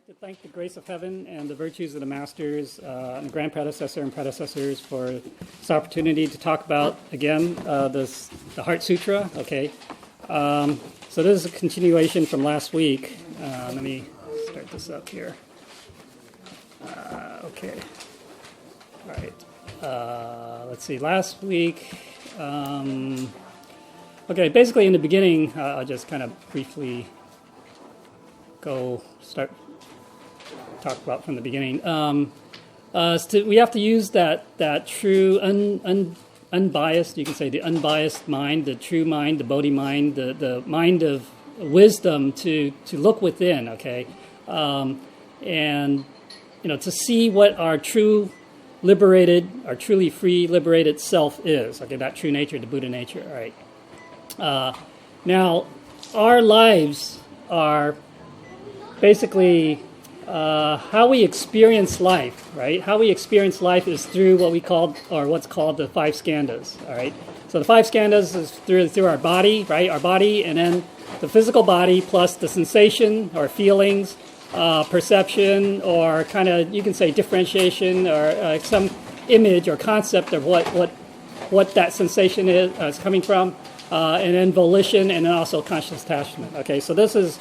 like to thank the grace of heaven and the virtues of the masters and the grand predecessor and predecessors for this opportunity to talk about, again, the Heart Sutra. Okay. So this is a continuation from last week. Let me start this up here. Okay. All right. Let's see. Last week. Okay. Basically, in the beginning, I'll just kind of briefly talk about from the beginning. We have to use that true unbiased, you can say the unbiased mind, the true mind, the Bodhi mind, the mind of wisdom to look within, okay? And, to see what our true liberated, our truly free, liberated self is, okay? That true nature, the Buddha nature, all right? Now, our lives are basically how we experience life, right? How we experience life is through what's called the five skandhas, all right? So the five skandhas is through our body, right? Our body, and then the physical body plus the sensation or feelings, perception, or kind of, you can say differentiation, or some image or concept of what that sensation is coming from, and then volition, and then also conscious attachment. Okay, so this is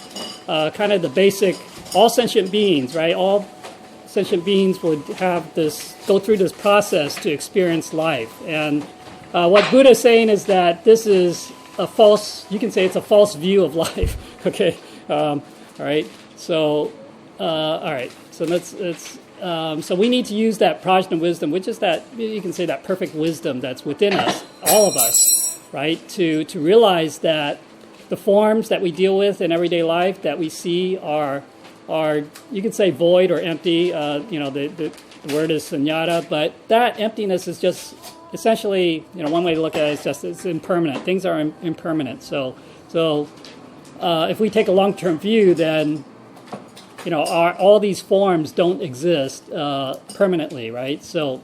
kind of the basic. All sentient beings, right? All sentient beings would go through this process to experience life. And what Buddha is saying is that this is a false. You can say it's a false view of life. Okay, all right. So, all right. So so we need to use that prajna wisdom, which is that, you can say, that perfect wisdom that's within us, all of us, right? To realize that the forms that we deal with in everyday life that we see are, you could say, void or empty. The word is sunyata, but that emptiness is just essentially, one way to look at it is just it's impermanent. Things are impermanent. So if we take a long-term view, then all these forms don't exist permanently, right? So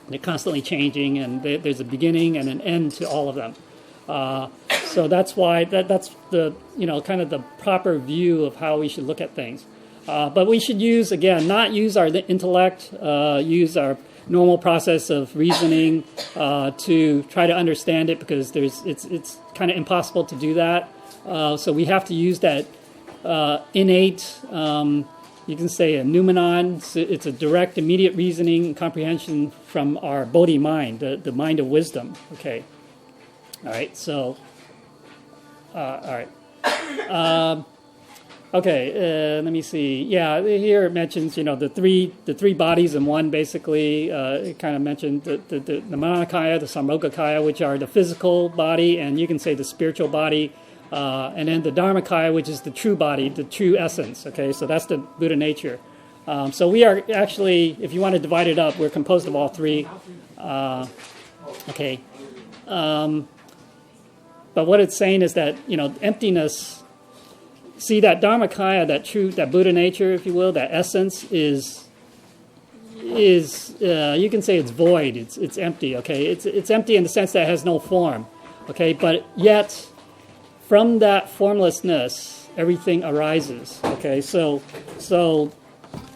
they're constantly changing, and there's a beginning and an end to all of them. So that's why that's the kind of the proper view of how we should look at things. But we should not use our intellect, use our normal process of reasoning to try to understand it, because it's kind of impossible to do that. So we have to use that innate, you can say a noumenon. It's a direct, immediate reasoning and comprehension from our Bodhi mind, the mind of wisdom. Okay. All right. So, all right. Okay, let me see. Yeah, here it mentions, the three bodies in one, basically. It kind of mentioned the Manakaya, the Sambhogakaya, which are the physical body, and you can say the spiritual body, and then the Dharmakaya, which is the true body, the true essence. Okay, so that's the Buddha nature. So we are actually, if you want to divide it up, we're composed of all three. Okay. But what it's saying is that, emptiness. See, that Dharmakaya, that Buddha nature, if you will, that essence is you can say it's void. It's empty. Okay, it's empty in the sense that it has no form. Okay, but yet from that formlessness, everything arises. Okay, so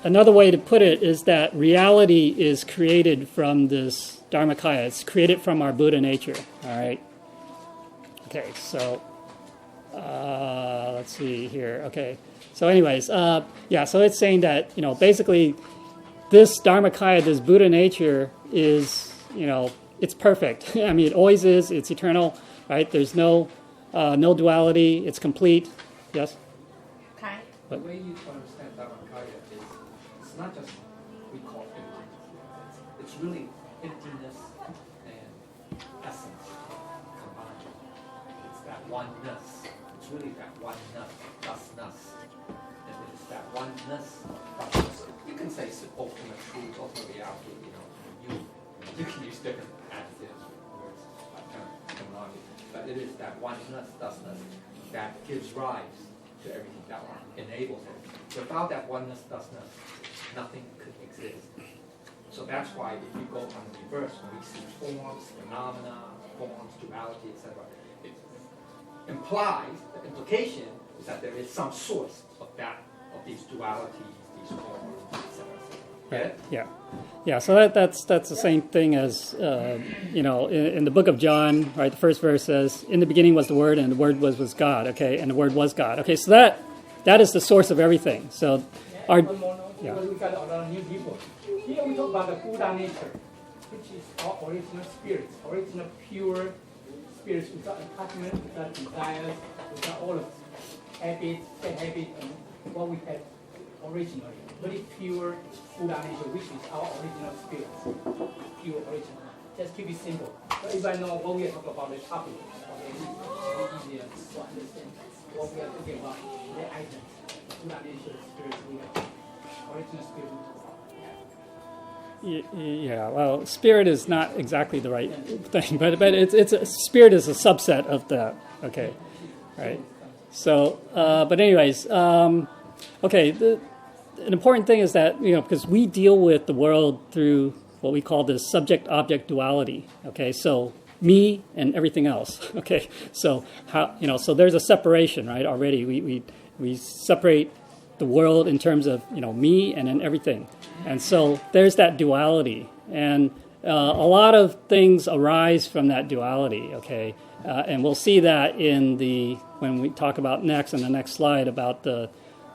another way to put it is that reality is created from this Dharmakaya. It's created from our Buddha nature. All right. Okay, so. Let's see here. Okay. So anyways, so it's saying that, basically this Dharmakaya, this Buddha nature is, it's perfect. I mean, it always is. It's eternal, right? There's no duality. It's complete. Yes? Okay. The way you understand Dharmakaya is, it's not just we call emptiness. It's really emptiness and essence combined. It's that oneness. It's really that oneness, thusness. And it's that oneness, thusness. You can say it's ultimate truth, ultimate reality, you can use different adjectives, words, terminology, but it is that oneness, thusness that gives rise to everything, that enables it. Without that oneness, thusness, nothing could exist. So that's why if you go on the reverse, when we see forms, phenomena, forms, duality, etc., implies, the implication is that there is some source of these dualities, Get it? Yeah. So that's the same thing as in the book of John, right? The first verse says, "In the beginning was the Word, and the Word was God." Okay, and the Word was God. Okay, so that is the source of everything. So our One more note, because we got a lot of new people. Here we talk about the Buddha nature, which is our original spirit, original pure spirit without attachment, without desires, without all of habits, bad habits, and what we have originally. Very pure Buddha nature, which is our original spirit. Pure original. Just keep it simple. So if I know what we are talking about the topic, okay, it's easier to understand what we are talking about, the items. Buddha nature, spirit, we have original spirit. Yeah, well, spirit is not exactly the right thing, but spirit is a subset of that. Okay, right. So, but anyways, okay. An important thing is that because we deal with the world through what we call the subject-object duality. Okay, so me and everything else. Okay, so so there's a separation, right? Already, we separate the world in terms of me and then everything. And so there's that duality, and a lot of things arise from that duality. Okay, and we'll see that when we talk about next on the next slide about the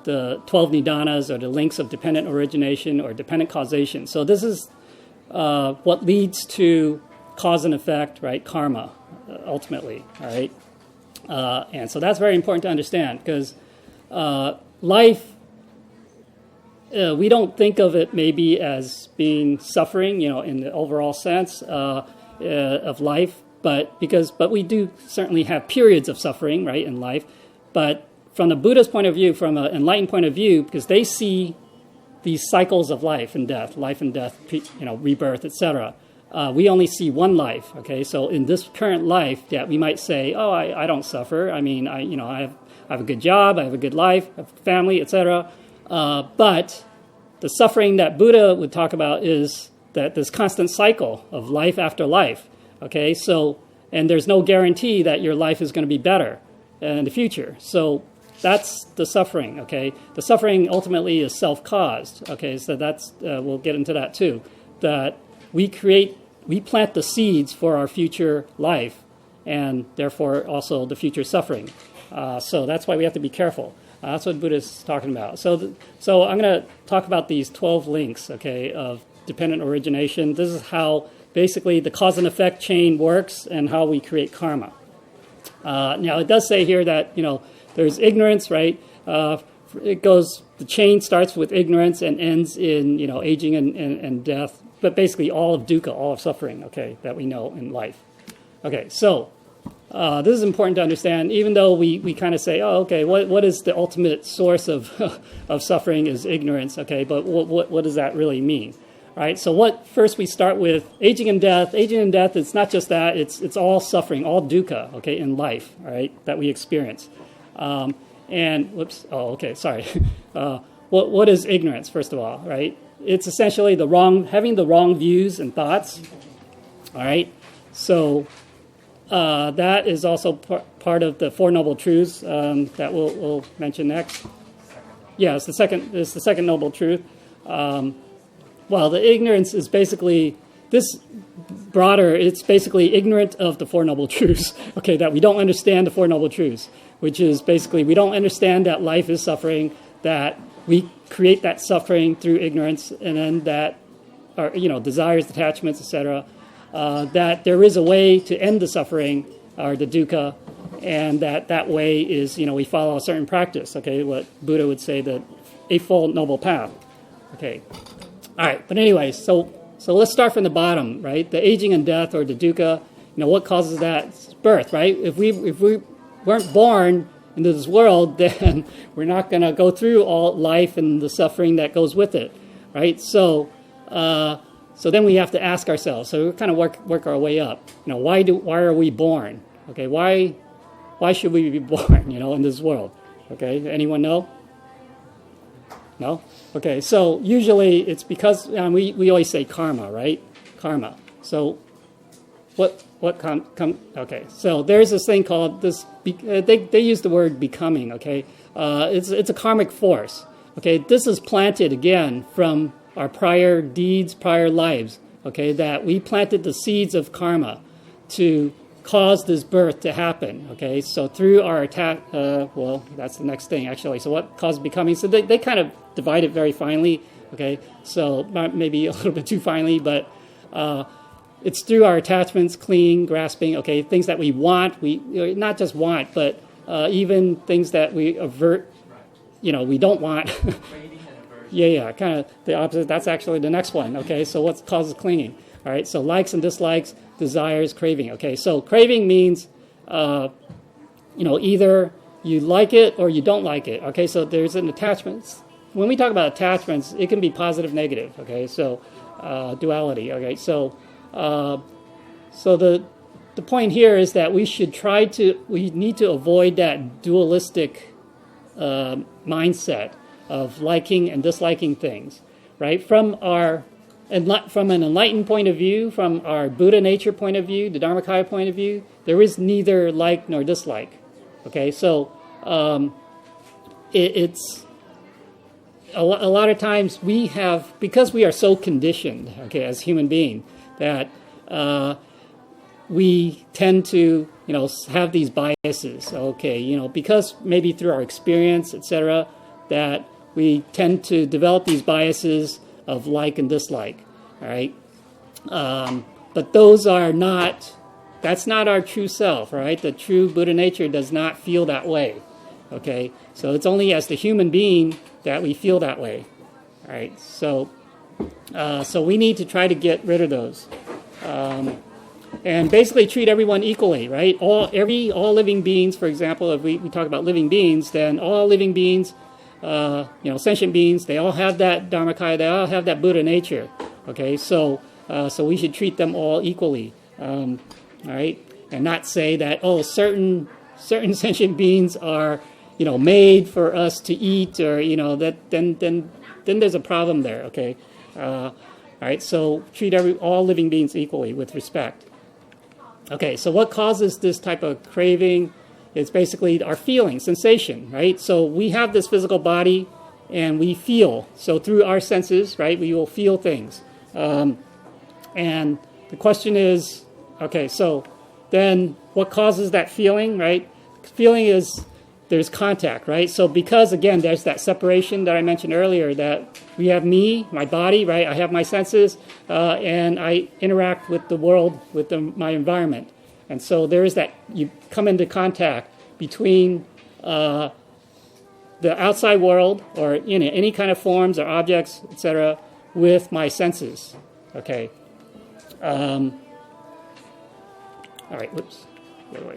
12 nidanas, or the links of dependent origination or dependent causation. So this is what leads to cause and effect, right? Karma, ultimately, right? And so that's very important to understand, because life. We don't think of it maybe as being suffering, in the overall sense of life, but we do certainly have periods of suffering, right, in life. But from the Buddha's point of view, from an enlightened point of view, because they see these cycles of life and death, rebirth, etc. We only see one life. Okay, so in this current life, we might say, oh, I don't suffer. I mean, I have a good job, I have a good life, I have a family, etc. But the suffering that Buddha would talk about is that this constant cycle of life after life. Okay, so, and there's no guarantee that your life is going to be better in the future. So that's the suffering. Okay, the suffering ultimately is self-caused. Okay, so that's we'll get into that too. That we plant the seeds for our future life, and therefore also the future suffering. So that's why we have to be careful. That's what Buddha is talking about. So I'm going to talk about these 12 links, okay, of dependent origination. This is how basically the cause and effect chain works and how we create karma. Now, it does say here that, there's ignorance, right? The chain starts with ignorance and ends in, aging and death, but basically all of dukkha, all of suffering, okay, that we know in life. Okay, so this is important to understand, even though we kind of say, oh, okay, what is the ultimate source of of suffering is ignorance, okay, but what does that really mean, right? So first we start with aging and death. Aging and death, it's not just that, it's all suffering, all dukkha, okay, in life, right, that we experience. What is ignorance, first of all, right? It's essentially having the wrong views and thoughts, all right? So that is also part of the Four Noble Truths that we'll mention next. Yeah, it's the second noble truth. Well, the ignorance is basically it's basically ignorant of the Four Noble Truths. Okay, that we don't understand the Four Noble Truths, which is basically we don't understand that life is suffering, that we create that suffering through ignorance, and then that are desires, attachments, etc. That there is a way to end the suffering or the dukkha, and that way is, we follow a certain practice, okay, what Buddha would say, the Eightfold Noble Path. Okay, all right, but anyway, so let's start from the bottom, right? The aging and death or the dukkha, what causes that? It's birth, right? If we weren't born into this world, then we're not going to go through all life and the suffering that goes with it, right? So then we have to ask ourselves. So we kind of work our way up. Why are we born? Okay, why should we be born? In this world. Okay, anyone know? No. Okay, so usually it's because we always say karma, right? Karma. So what okay, so there's this thing called this. They use the word becoming. Okay, it's a karmic force. Okay, this is planted again from our prior deeds, prior lives. Okay, that we planted the seeds of karma to cause this birth to happen. Okay, so through our attack, well, that's the next thing actually. So what caused becoming? So they kind of divide it very finely. Okay, so maybe a little bit too finely, but it's through our attachments, clinging, grasping. Okay, things that we want, we not just want, but even things that we avert. We don't want. Yeah, kind of the opposite. That's actually the next one. Okay, so what causes clinging? All right, so likes and dislikes, desires, craving. Okay, so craving means, either you like it or you don't like it. Okay, so there's an attachment. When we talk about attachments, it can be positive, negative. Okay, so duality. Okay, so the point here is that we need to avoid that dualistic mindset of liking and disliking things, right? From an enlightened point of view, from our Buddha nature point of view, the Dharmakaya point of view, there is neither like nor dislike. Okay, so it's a lot of times because we are so conditioned, okay, as human beings, that we tend to have these biases, okay, because maybe through our experience, etc., that we tend to develop these biases of like and dislike, all right? But that's not our true self, right? The true Buddha nature does not feel that way, okay? So it's only as the human being that we feel that way, all right? So we need to try to get rid of those. And basically treat everyone equally, right? All living beings, for example, if we talk about living beings, then all living beings, sentient beings, they all have that Dharmakaya, they all have that Buddha nature. Okay, so we should treat them all equally, all right, and not say that certain sentient beings are made for us to eat, or that then there's a problem there. Okay, all right, so treat all living beings equally with respect. Okay, so what causes this type of craving? It's basically our feeling, sensation, right? So we have this physical body and we feel. So through our senses, right, we will feel things. And the question is, okay, so then what causes that feeling, right? Feeling is there's contact, right? So because, again, there's that separation that I mentioned earlier, that we have me, my body, right? I have my senses, and I interact with the world, with my environment. And so there is that, you come into contact between the outside world, or any kind of forms or objects, etc., with my senses. Okay. All right, whoops, the other way.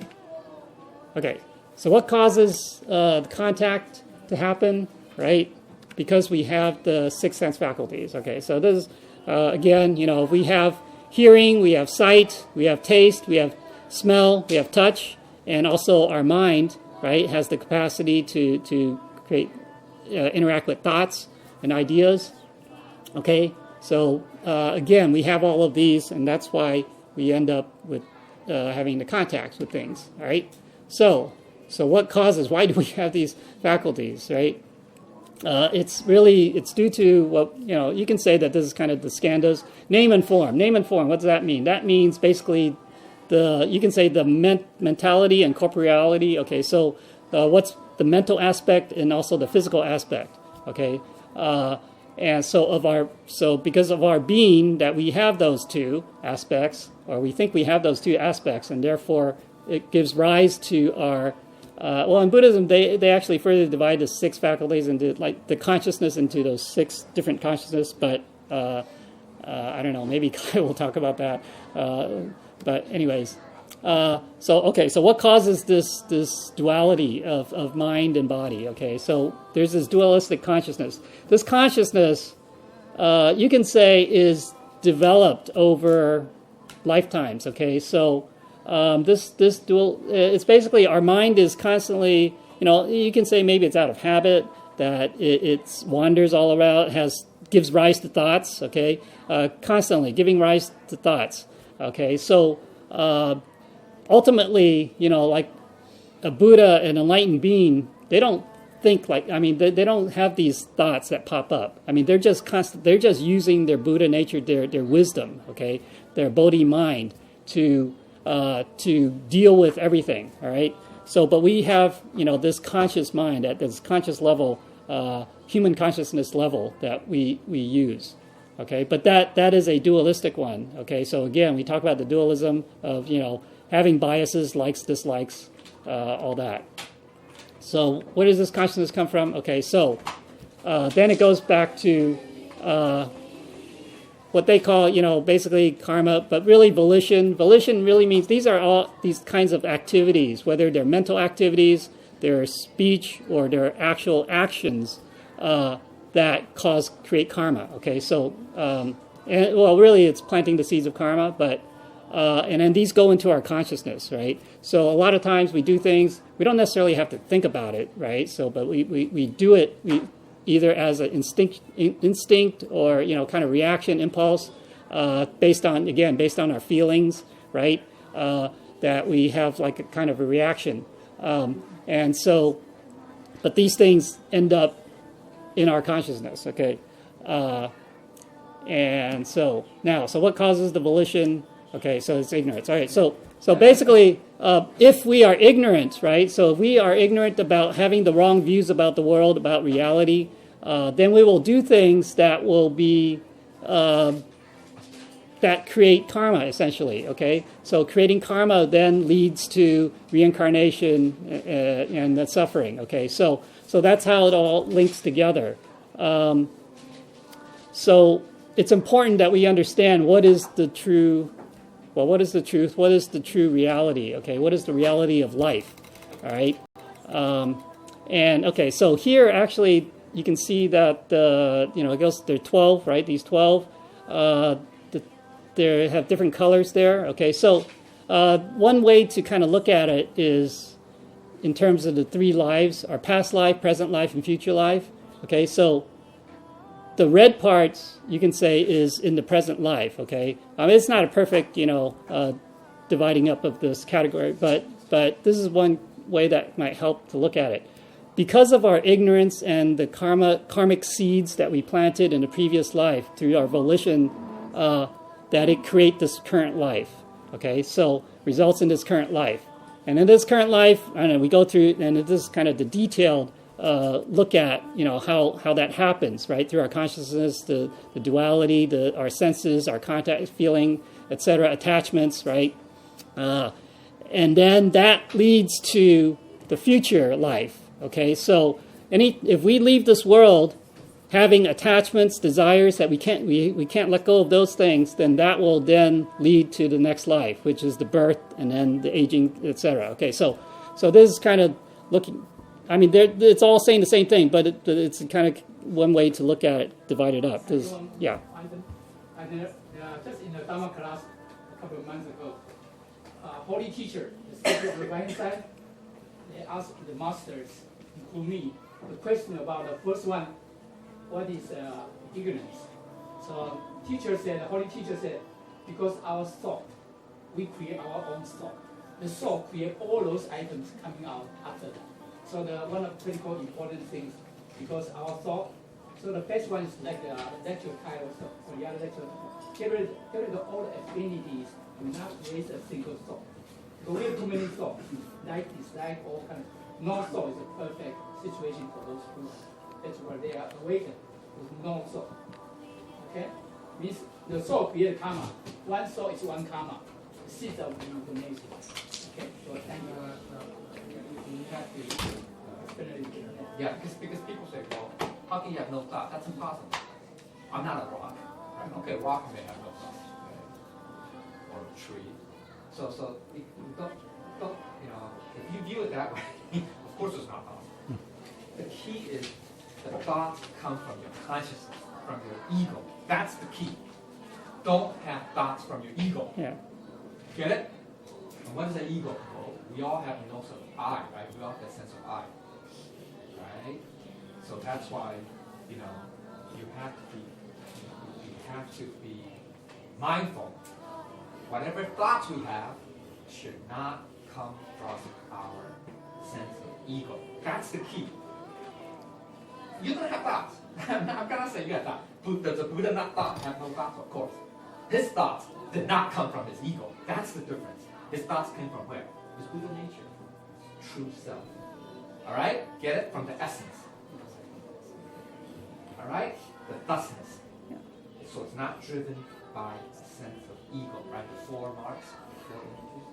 Okay. So what causes the contact to happen, right? Because we have the six sense faculties. Okay, so this is, again, if we have hearing, we have sight, we have taste, we have smell, we have touch, and also our mind, right, has the capacity to create, interact with thoughts and ideas. Okay, so again, we have all of these, and that's why we end up with having the contacts with things. All right, so why do we have these faculties, right? It's due to what, you can say that this is kind of the skandhas. Name and form. Name and form, what does that mean? That means basically you can say the mentality and corporeality. Okay, so what's the mental aspect and also the physical aspect, okay? And so because of our being, that we have those two aspects, or we think we have those two aspects, and therefore it gives rise to our in Buddhism, they actually further divide the six faculties into, like, the consciousness into those six different consciousness, but I don't know, maybe Kai will talk about that. But anyways, so what causes this duality of mind and body? Okay, so there's this dualistic consciousness. This consciousness, you can say, is developed over lifetimes. Okay, so this dual, it's basically our mind is constantly, you can say maybe it's out of habit, that it wanders all around, gives rise to thoughts. Okay, constantly giving rise to thoughts. Okay, so ultimately, like a Buddha, an enlightened being, they don't think like, I mean, they don't have these thoughts that pop up. I mean, they're just constant. They're just using their Buddha nature, their wisdom, okay, their Bodhi mind to deal with everything. All right. So, but we have, this conscious mind at this conscious level, human consciousness level that we use. Okay, but that is a dualistic one. Okay, so again, we talk about the dualism of having biases, likes, dislikes, all that. So where does this consciousness come from? Okay, so then it goes back to what they call, basically karma, but really volition. Volition really means these are all these kinds of activities, whether they're mental activities, their speech, or their actual actions that create karma. Okay, so really it's planting the seeds of karma, but and then these go into our consciousness, right? So a lot of times we do things, we don't necessarily have to think about it, right? So, but we do it either as an instinct or kind of reaction, impulse, based on our feelings, right? That we have like a kind of a reaction, and so, but these things end up in our consciousness, okay? And so now, so what causes the volition? Okay, so it's ignorance. All right, so basically, if we are ignorant, right? So if we are ignorant about having the wrong views about the world, about reality, then we will do things that will be that create karma, essentially. Okay, so creating karma then leads to reincarnation and the suffering. Okay, so that's how it all links together. So it's important that we understand what is the true. Well, what is the truth? What is the true reality? Okay, what is the reality of life? All right, and okay, so here actually you can see that it goes. There are 12, right? These 12, they have different colors there. Okay, so one way to kind of look at it is in terms of the three lives: our past life, present life, and future life. Okay, so the red parts, you can say, is in the present life, okay? It's not a perfect, dividing up of this category, but this is one way that might help to look at it. Because of our ignorance and the karmic seeds that we planted in the previous life through our volition, that it create this current life, okay? So results in this current life. And in this current life, I don't know, we go through, and this is kind of the detailed look at how that happens, right, through our consciousness, the duality, our senses, our contact, feeling, etc., attachments, right, and then that leads to the future life. Okay, so if we leave this world having attachments, desires that we can't let go of those things, then that will then lead to the next life, which is the birth and then the aging, etc. Okay, so this is kind of looking. I mean, it's all saying the same thing, but it's kind of one way to look at it, divide it up. Yeah. Just in the Dharma class a couple of months ago, holy teacher, the speaker on the right hand side, they asked the masters, including me, the question about the first one, what is ignorance? So holy teacher said, because our thought, we create our own thought. The thought create all those items coming out after that. So one of the critical important things, because our thought, so the best one is like the lecture title, so the other lecture, get rid of all the affinities, do not raise a single thought. Because we have too many thoughts, like, dislike, all kind of, no thought is a perfect situation for those who, that's where they are awakened, with no thought. Okay? Means the thought creates karma. One thought is one karma. Seeds of reincarnation. Okay? So thank you. Yeah, because people say, well, how can you have no thought? That's impossible. I'm not a rock. Right? Okay, rock may have no thought, right? Or a tree. So you don't, if you view it that way, of course it's not possible. The key is the thoughts come from your consciousness, from your ego. That's the key. Don't have thoughts from your ego. Yeah. Get it? And what is an ego? Well, we all have a notion of I, right? We all have that sense of I. Right? So that's why, you have to be mindful. Whatever thoughts we have should not come from our sense of ego. That's the key. You don't have thoughts. I'm gonna say you have thoughts. Does the Buddha not have no thoughts? Of course. His thoughts did not come from his ego. That's the difference. His thoughts came from where? His Buddha nature, true self. All right, get it from the essence. All right, the thusness. Yeah. So it's not driven by a sense of ego, right? The four marks, the four images,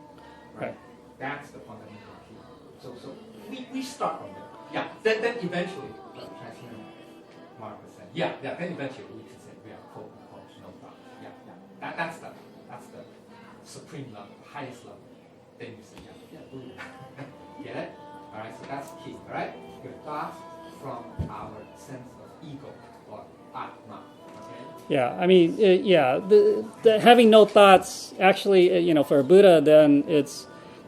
right? That's the fundamental key. So we start from there. Yeah. Then eventually, Transcendental Mark was saying, then eventually we can say we are quote unquote no thought. That's the supreme level, highest level. Then you say Buddha. Get it? All right. So that's the key. All right. Your thoughts from our sense of ego or atma. Okay. Yeah, I mean, the having no thoughts, actually, for a Buddha, then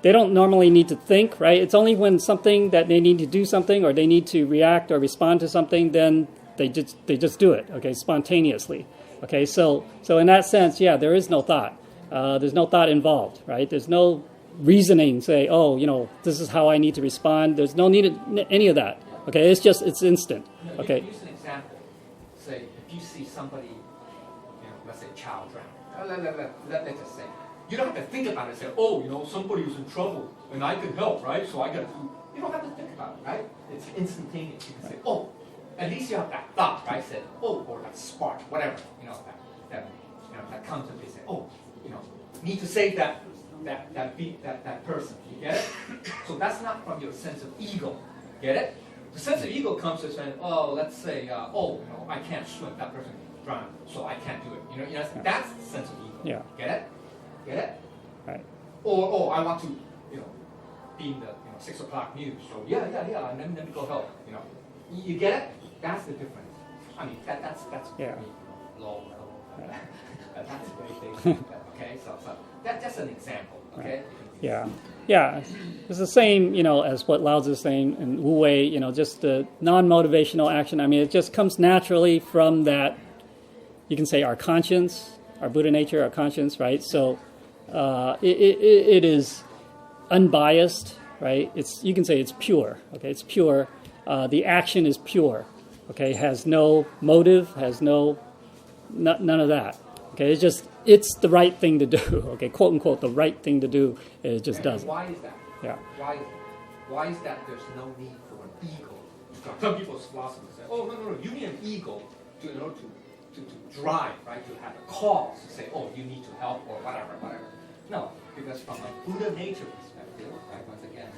they don't normally need to think, right? It's only when something that they need to do something or they need to react or respond to something, then they just do it, okay, spontaneously. Okay, so in that sense, there is no thought. There's no thought involved, right? There's no reasoning, say, this is how I need to respond. There's no need of any of that. Okay, it's instant. Okay. Use an example. Say, if you see somebody, let's say child drown. Let's just say. You don't have to think about it. Say, somebody is in trouble and I can help, right? So I got to. You don't have to think about it, right? It's instantaneous. You can say, at least you have that thought, right? Say, or that spark, whatever, that comes and they say, need to save that person. You get it? So that's not from your sense of ego. Get it? The sense of ego comes to saying, let's say, I can't swim. That person drowned, so I can't do it. That's the sense of ego. Yeah. Get it? Right. Or I want to, be in the 6 o'clock news. So let me go help. You get it? That's the difference. I mean, that's low level. That's very big. Okay, so that's just an example. Okay. Right. Yeah. It's the same, as what Lao Tzu is saying in Wu Wei. Just the non-motivational action. I mean, it just comes naturally from that. You can say our conscience, our Buddha nature, our conscience, right? So it is unbiased, right? You can say it's pure. Okay, it's pure. The action is pure. Okay, has no motive, has none of that. Okay, it's the right thing to do. Okay, quote unquote, the right thing to do. It just does. Why is that? Yeah. Why is that? There's no need for an ego. Some people's philosophers say, no, you need an ego to drive, right? To have a cause to say, you need to help or whatever. No, because from a Buddha nature perspective, right? Once again,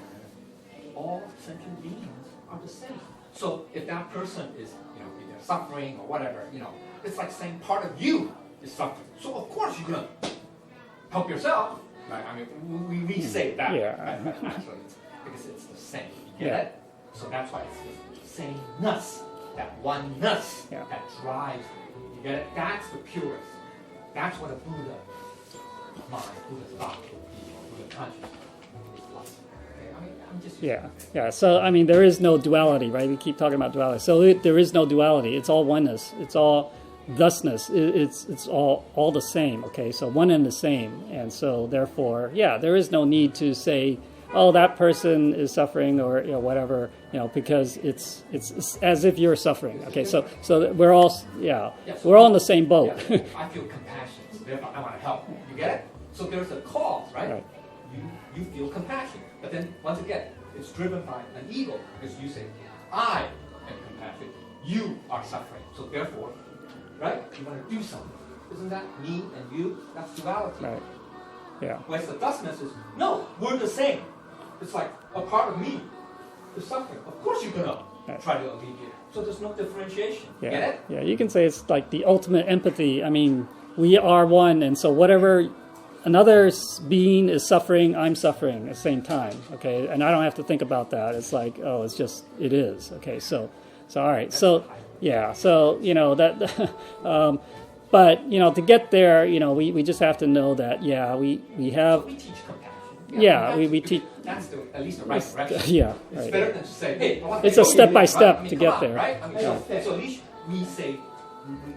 all sentient beings are the same. So if that person is, either suffering or whatever, it's like saying part of you is suffering. So of course you're gonna help yourself, right? I mean, we say that, right? Because it's the same. You get it? So that's why it's the sameness, that oneness that drives you. You get it? That's the purest. That's what a Buddha mind, Buddha thought, Buddha consciousness is like. Okay? I mean, I'm just Yeah. So I mean, there is no duality, right? We keep talking about duality. So there is no duality. It's all oneness. It's all thusness. It's all the same. Okay, so one and the same. And so therefore, there is no need to say, that person is suffering or whatever, because it's as if you're suffering. Okay, so we're all we're all in the same boat. I feel compassion, so therefore I want to help. You get it? So there's a cause, right? You feel compassion, but then once again, it's driven by an ego because you say, I am compassion, you are suffering. So therefore, right? You want to do something. Isn't that me and you? That's duality. Right. Yeah. Whereas the thusness is, no, we're the same. It's like a part of me is suffering. Of course you're gonna try to alleviate. So there's no differentiation. Yeah. Get it? Yeah, you can say it's like the ultimate empathy. I mean, we are one, and so whatever another being is suffering, I'm suffering at the same time. Okay, and I don't have to think about that. It's like, it is. Okay, so all right. So that. But to get there, we just have to know that we have. We teach compassion. We teach. That's at least the right direction. Yeah, it's right. better than to say, hey, it's a step by step to get there. Right? I mean, so at least we say,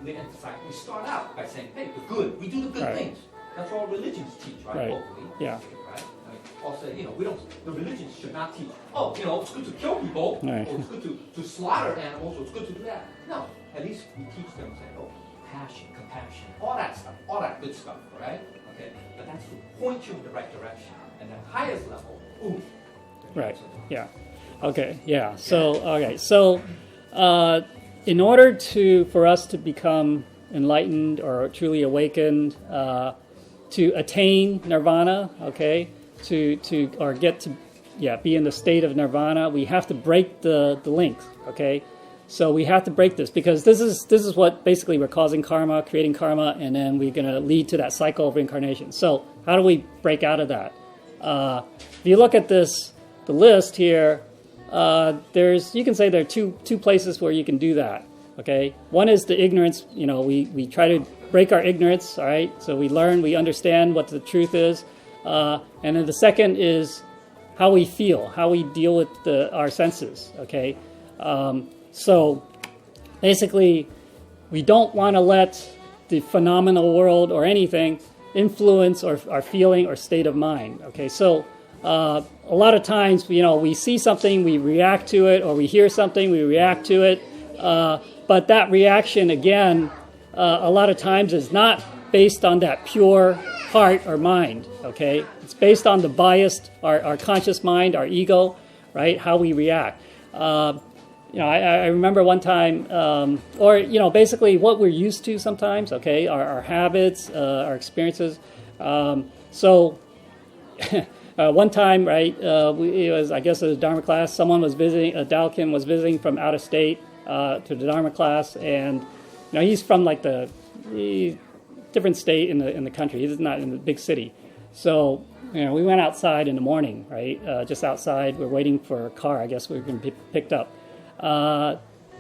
we emphasize, we start out by saying, hey, the good. We do the good things. That's all religions teach, right? Right. Hopefully. Yeah. Right? I Also, the religions should not teach, it's good to kill people, Right. or it's good to slaughter animals, or it's good to do that. No, at least we teach them, passion, compassion, all that stuff, all that good stuff, right? Okay, but that's to point you in the right direction. And the highest level, Right. Yeah. Okay. Yeah. So okay. So in order for us to become enlightened or truly awakened, to attain nirvana, okay, or get to be in the state of nirvana, we have to break the links, okay. So we have to break this because this is what basically we're causing karma, creating karma, and then we're going to lead to that cycle of reincarnation. So how do we break out of that? If you look at the list here, you can say there are two places where you can do that. Okay, one is the ignorance. We try to break our ignorance. All right, so we learn, we understand what the truth is, and then the second is how we feel, how we deal with our senses. Okay, so basically, we don't want to let the phenomenal world or anything influence our feeling or state of mind. Okay, so a lot of times, we see something, we react to it, or we hear something, we react to it. But that reaction, again, a lot of times is not based on that pure heart or mind. Okay, it's based on the biased, our conscious mind, our ego, right? How we react. I remember one time, basically what we're used to sometimes. Okay, our habits, our experiences. One time, right? It was, I guess, a Dharma class. Someone was visiting. A Dalkin was visiting from out of state to the Dharma class, and he's from like the different state in the country. He's not in the big city. So we went outside in the morning, right? Just outside. We're waiting for a car. I guess we were going to be picked up.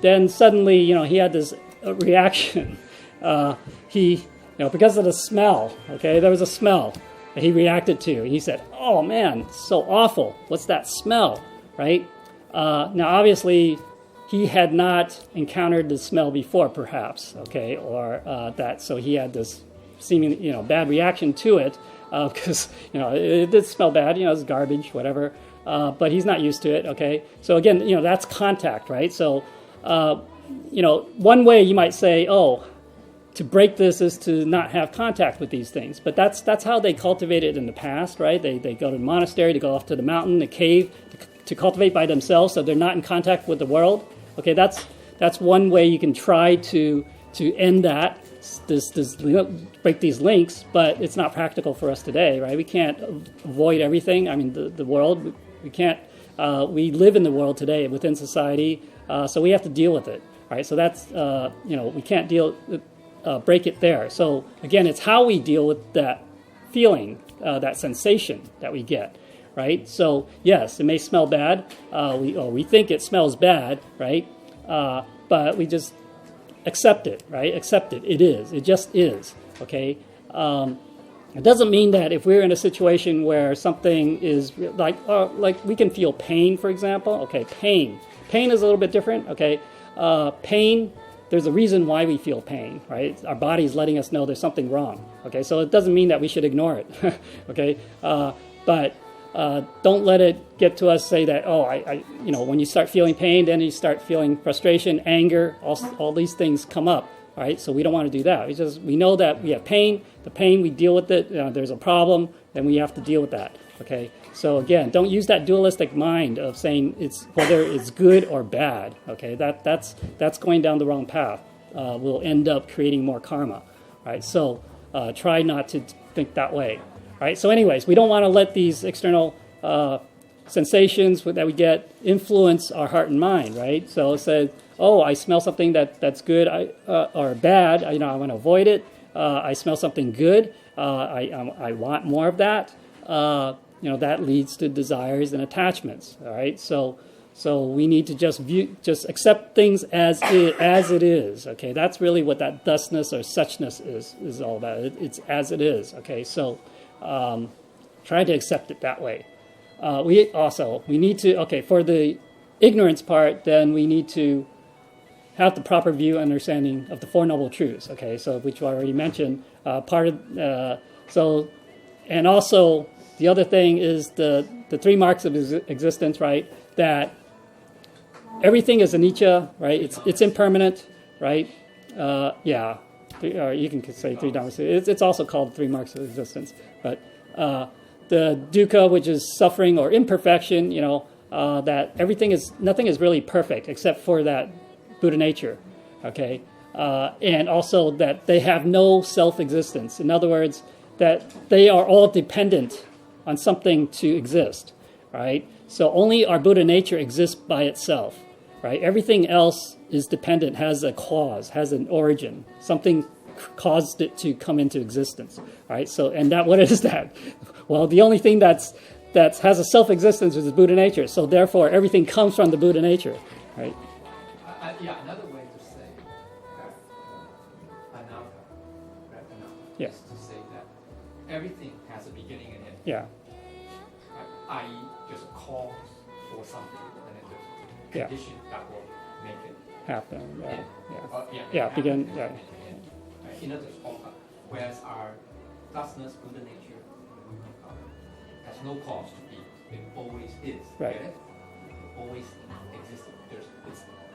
Then suddenly, he had this reaction. Because of the smell. Okay, there was a smell that he reacted to. He said, "Oh man, it's so awful. What's that smell?" Right? Now, obviously, he had not encountered the smell before, perhaps. Okay, or that. So he had this seeming, bad reaction to it because it did smell bad. It's garbage, whatever. But he's not used to it. Okay, so again, that's contact, right? So, one way you might say, "Oh, to break this is to not have contact with these things." But that's how they cultivated in the past, right? They go to the monastery, they go off to the mountain, the cave, to cultivate by themselves, so they're not in contact with the world. Okay, that's one way you can try to end that, break these links. But it's not practical for us today, right? We can't avoid everything. I mean, the world, we can't. We live in the world today within society, so we have to deal with it, right? So that's we can't break it there. So again, it's how we deal with that feeling, that sensation that we get, right? So yes, it may smell bad. We think it smells bad, right? But we just accept it, right? Accept it. It is. It just is. Okay. It doesn't mean that if we're in a situation where something is like we can feel pain, for example. Okay, pain. Pain is a little bit different. Okay, pain. There's a reason why we feel pain, right? Our body's letting us know there's something wrong. Okay, so it doesn't mean that we should ignore it. Okay, but don't let it get to us. Say that when you start feeling pain, then you start feeling frustration, anger. All these things come up. All right, so we don't want to do that. We know that we have pain. The pain, we deal with it. There's a problem, then we have to deal with that. Okay, so again, don't use that dualistic mind of saying whether it's good or bad. Okay, that's going down the wrong path. We'll end up creating more karma. Right, so try not to think that way. Right, so anyways, we don't want to let these external sensations that we get influence our heart and mind. Right, so it says, "Oh, I smell something that's good or bad. I want to avoid it. I smell something good. I want more of that." That leads to desires and attachments. All right, so we need to just accept things as it is. Okay, that's really what that thusness or suchness is all about. It's as it is. Okay, so try to accept it that way. We need to for the ignorance part, then we need to have the proper view and understanding of the Four Noble Truths. Okay, so which I already mentioned. And also The other thing is the three marks of existence, right? That everything is anicca, right? It's impermanent, right? Yeah. Or you can say three dharmas. It's also called three marks of existence. But the dukkha, which is suffering or imperfection, that nothing is really perfect except for that Buddha nature, okay? And also that they have no self-existence. In other words, that they are all dependent on something to exist, right? So only our Buddha nature exists by itself, right? Everything else is dependent, has a cause, has an origin. Something caused it to come into existence, right? So, and what is that? Well, the only thing that has a self-existence is the Buddha nature. So therefore, everything comes from the Buddha nature, right? Yeah, another way to say anatta, right? Anatta, Yeah. is to say that everything has a beginning and end. Yeah, Right? I.e., there's a cause for something, and then there's a condition that will make it happen. Yeah, end. yeah. It Yeah, happen begin. and Yeah, end. Right? In other words, whereas our thusness, Buddha nature, has no cause to be. It always is. Right. Get it? It always existed.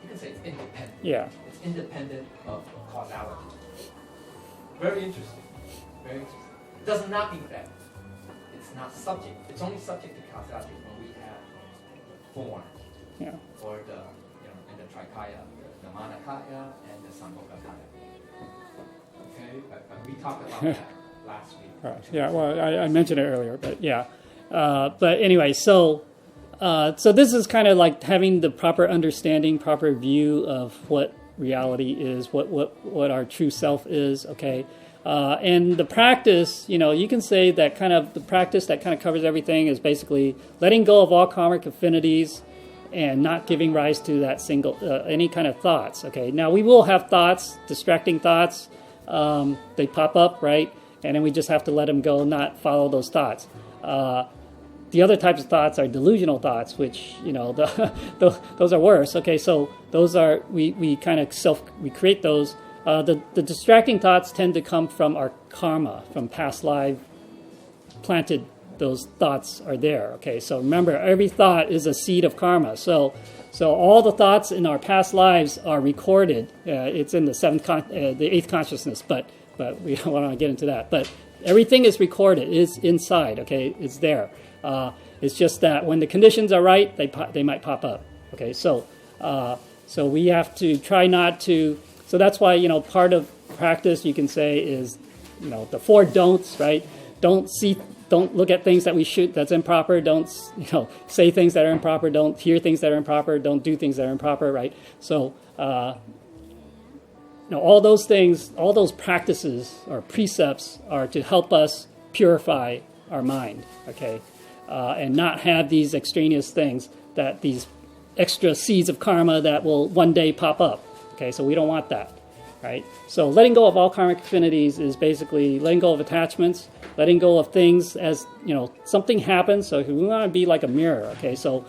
You can say it's independent. yeah. It's independent of causality. Very interesting. Very interesting. It does not mean that it's not subject. It's only subject to causality when we have form, Yeah. or in the Trikaya, the Manakaya and the Sambhogakaya. Okay, we talked about that last week. Right. Yeah. Well, I mentioned it earlier, but yeah. But anyway, so this is kind of like having the proper understanding, proper view of what reality is, what our true self is. Okay. And the practice, you can say that kind of the practice that kind of covers everything is basically letting go of all karmic affinities and not giving rise to that any kind of thoughts. Okay. Now we will have thoughts, distracting thoughts. They pop up, right? And then we just have to let them go, not follow those thoughts. The other types of thoughts are delusional thoughts, which, those are worse. Okay, so those are, we kind of we create those. The distracting thoughts tend to come from our karma, from past life planted. Those thoughts are there. Okay, so remember, every thought is a seed of karma. So all the thoughts in our past lives are recorded. It's in the eighth consciousness, but we don't want to get into that. But everything is recorded. It's inside. Okay, it's there. It's just that when the conditions are right, they might pop up. Okay, so we have to try not to. So that's why part of practice you can say is the four don'ts. Right? Don't look at things that's improper. Don't say things that are improper. Don't hear things that are improper. Don't do things that are improper. Right? So all those things, all those practices or precepts are to help us purify our mind. Okay. And not have these extraneous things, these extra seeds of karma that will one day pop up. Okay, so we don't want that, right? So letting go of all karmic affinities is basically letting go of attachments, letting go of things as, something happens. So we want to be like a mirror, okay? So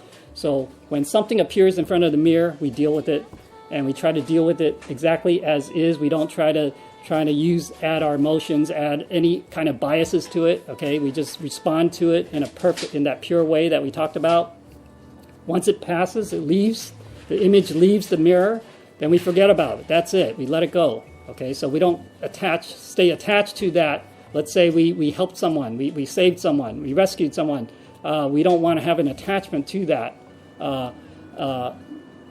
when something appears in front of the mirror, we deal with it, and we try to deal with it exactly as is. We don't try to add our emotions, add any kind of biases to it. Okay, we just respond to it in that pure way that we talked about. Once it passes, it leaves. The image leaves the mirror. Then we forget about it. That's it. We let it go. Okay, so we don't stay attached to that. Let's say we helped someone, we saved someone, we rescued someone. We don't want to have an attachment to that.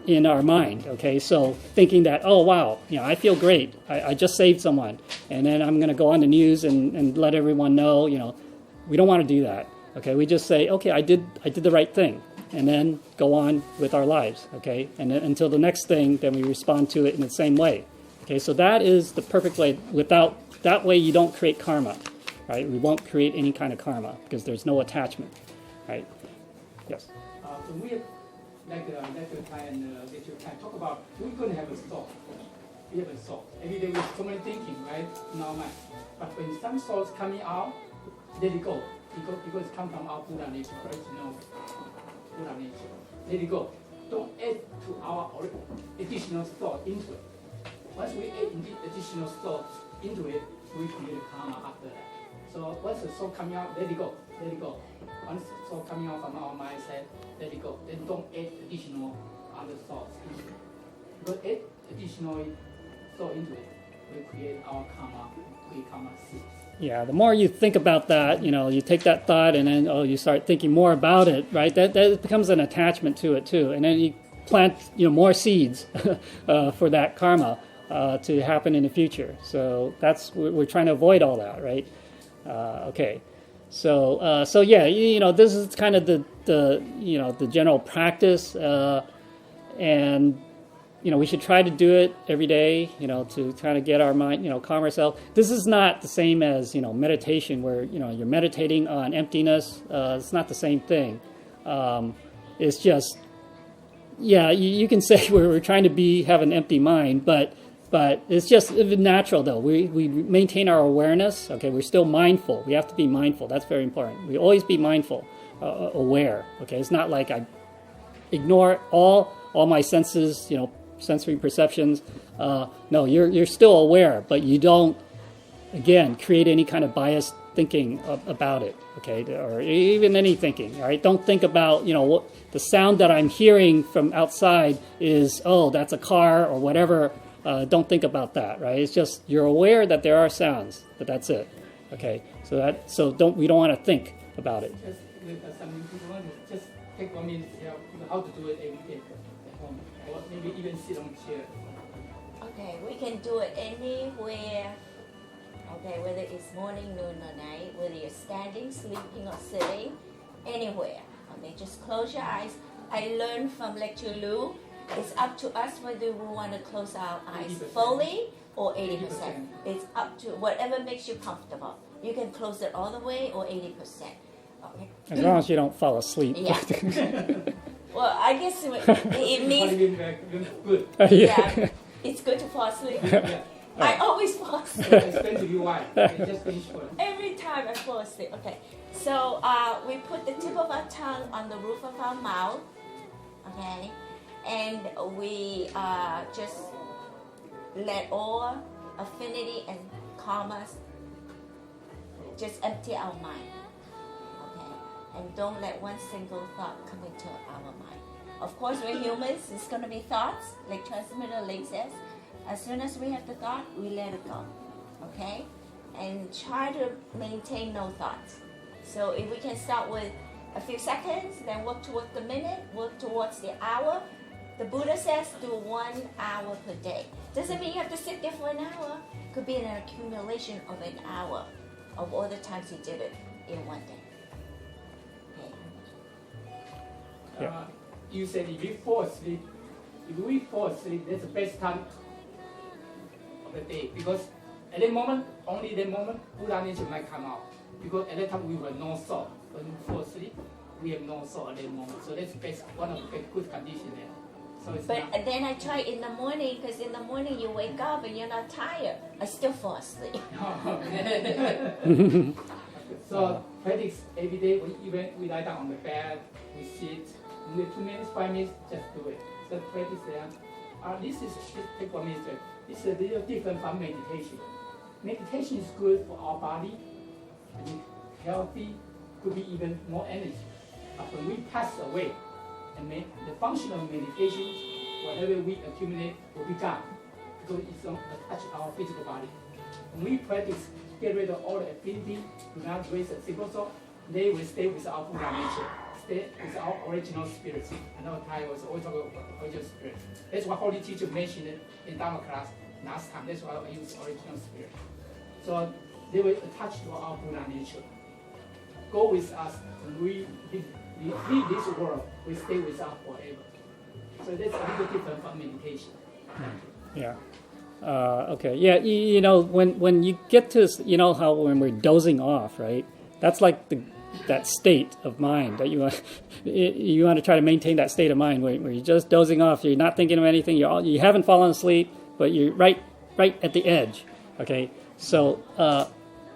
In our mind, okay? So thinking that, oh, wow, I feel great. I just saved someone. And then I'm going to go on the news and let everyone know, we don't want to do that, okay? We just say, okay, I did the right thing. And then go on with our lives, okay? And then until the next thing, then we respond to it in the same way. Okay, so that is the perfect way. That way you don't create karma, right? We won't create any kind of karma because there's no attachment, right? Yes. So we have, like lecture time, talk about we couldn't have a thought. We have a thought. Every day we have so many thinking, right, in our mind. But when some thoughts coming out, let it go. Because it comes from our Buddha nature, right? Buddha nature. Let it go. Don't add to our additional thought into it. Once we add additional thoughts into it, we create karma after that. So once the thought coming out, let it go, let it go. Once the thought coming out from our mindset, let it go. Then don't add additional other thoughts into it. Because add additional thought into it will create our karma, create karma seeds. Yeah, the more you think about that, you take that thought and then you start thinking more about it, right? That becomes an attachment to it too, and then you plant more seeds for that karma to happen in the future. So we're trying to avoid all that, right? Okay, so yeah, this is kind of the general practice, and we should try to do it every day, to kind of get our mind, calm ourselves. This is not the same as, meditation where, you're meditating on emptiness. It's not the same thing. It's just, yeah, you can say we're trying to have an empty mind, but it's just natural though. We maintain our awareness. Okay, we're still mindful. We have to be mindful. That's very important. We always be mindful, aware. Okay, it's not like I ignore all my senses, sensory perceptions. No, you're still aware, but you don't, again, create any kind of biased thinking about it, okay, or even any thinking. All right, don't think about what the sound that I'm hearing from outside is. Oh, that's a car or whatever. Don't think about that. Right? It's just you're aware that there are sounds, but that's it. Okay, we don't want to think about it. Just some people want to just take 1 minute, how to do it every day at home, or maybe even sit on a chair. Okay, we can do it anywhere. Okay, whether it's morning, noon, or night, whether you're standing, sleeping, or sitting, anywhere. Okay, just close your eyes. I learned from Lecture Lu, it's up to us whether we want to close our eyes 80%. fully or 80%. It's up to whatever makes you comfortable. You can close it all the way or 80%. Okay. As long as you don't fall asleep. Yeah. Well, I guess it means Good. yeah, it's good to fall asleep. Yeah. I always fall asleep. Explain to you why. Okay, just finish first. Every time I fall asleep. Okay, so we put the tip of our tongue on the roof of our mouth, okay, and we just let all affinity and karma just empty our mind, okay, and don't let one single thought come into our mind. Of course, we're humans. It's going to be thoughts, like Transmitter Link says. As soon as we have the thought, we let it go, okay? And try to maintain no thoughts. So if we can start with a few seconds, then work towards the minute, work towards the hour. The Buddha says do 1 hour per day. Doesn't mean you have to sit there for an hour. Could be an accumulation of an hour of all the times you did it in one day. Okay. You said if we fall asleep, that's the best time of the day, because at that moment, only that moment, Buddha nature might come out. Because at that time we were no thought. When we fall asleep, we have no thought at that moment. So that's one of the good conditions there. So it's But then I try in the morning, because in the morning you wake up and you're not tired. I still fall asleep. So practice every day. Even we lie down on the bed, we sit. 2 minutes, 5 minutes, just do it. So practice there. This take 1 minute. It's a little different from meditation. Meditation is good for our body, to be healthy, could be even more energy. But when we pass away, and the function of meditation, whatever we accumulate will be gone, because it's going to touch our physical body. When we practice, get rid of all the affinity, do not raise a single thought, they will stay with our Buddha nature. Is our original spirit. I know Thai was always talking about original spirit. That's what Holy Teacher mentioned in Dharma class last time. That's why I use original spirit. So they will attach to our Buddha nature. Go with us. When we leave this world, we stay with us forever. So that's a little different from meditation. Yeah. Okay. Yeah. When you get to, how when we're dozing off, right? That's like that state of mind that you want to try to maintain that state of mind where you're just dozing off. You're not thinking of anything. You haven't fallen asleep, but you're right at the edge. Okay. So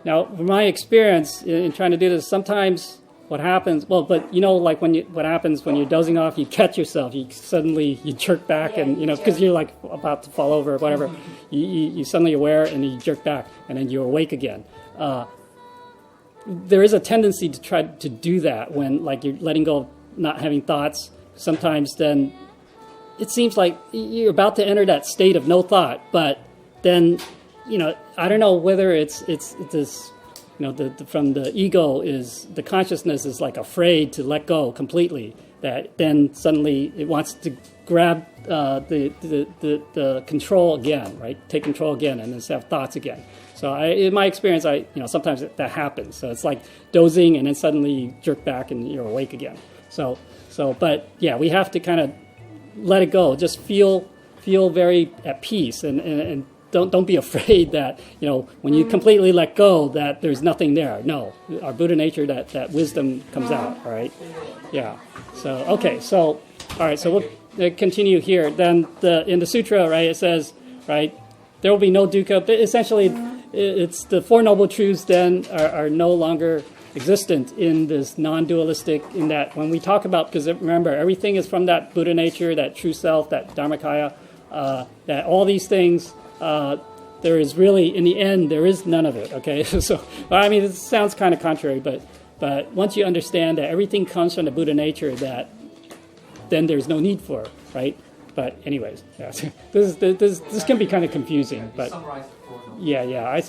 now, from my experience in trying to do this, sometimes what happens? Well, but like what happens when you're dozing off? You catch yourself. You suddenly jerk back, and because you're like about to fall over or whatever. You suddenly aware and you jerk back, and then you're awake again. there is a tendency to try to do that when, like, you're letting go of not having thoughts. Sometimes then it seems like you're about to enter that state of no thought, but then, I don't know whether it's this, from the ego is the consciousness is like afraid to let go completely. That then suddenly it wants to grab the control again, right? Take control again, and then have thoughts again. So in my experience, sometimes that happens. So it's like dozing, and then suddenly you jerk back and you're awake again. But yeah, we have to kind of let it go. Just feel very at peace, and don't be afraid that when you completely let go that there's nothing there. No, our Buddha nature, that wisdom comes out. All right, yeah. So okay, so all right, so we'll continue here. Then in the sutra, right, it says, right, there will be no dukkha. But essentially, it's the Four Noble Truths then are no longer existent in this non-dualistic, in that when we talk about, because remember, everything is from that Buddha nature, that true self, that Dharmakaya, that all these things, there is really, in the end, there is none of it, okay? So, I mean, it sounds kind of contrary, but once you understand that everything comes from the Buddha nature, that then there's no need for it, right? But anyways, yeah, this can be kind of confusing, but yeah.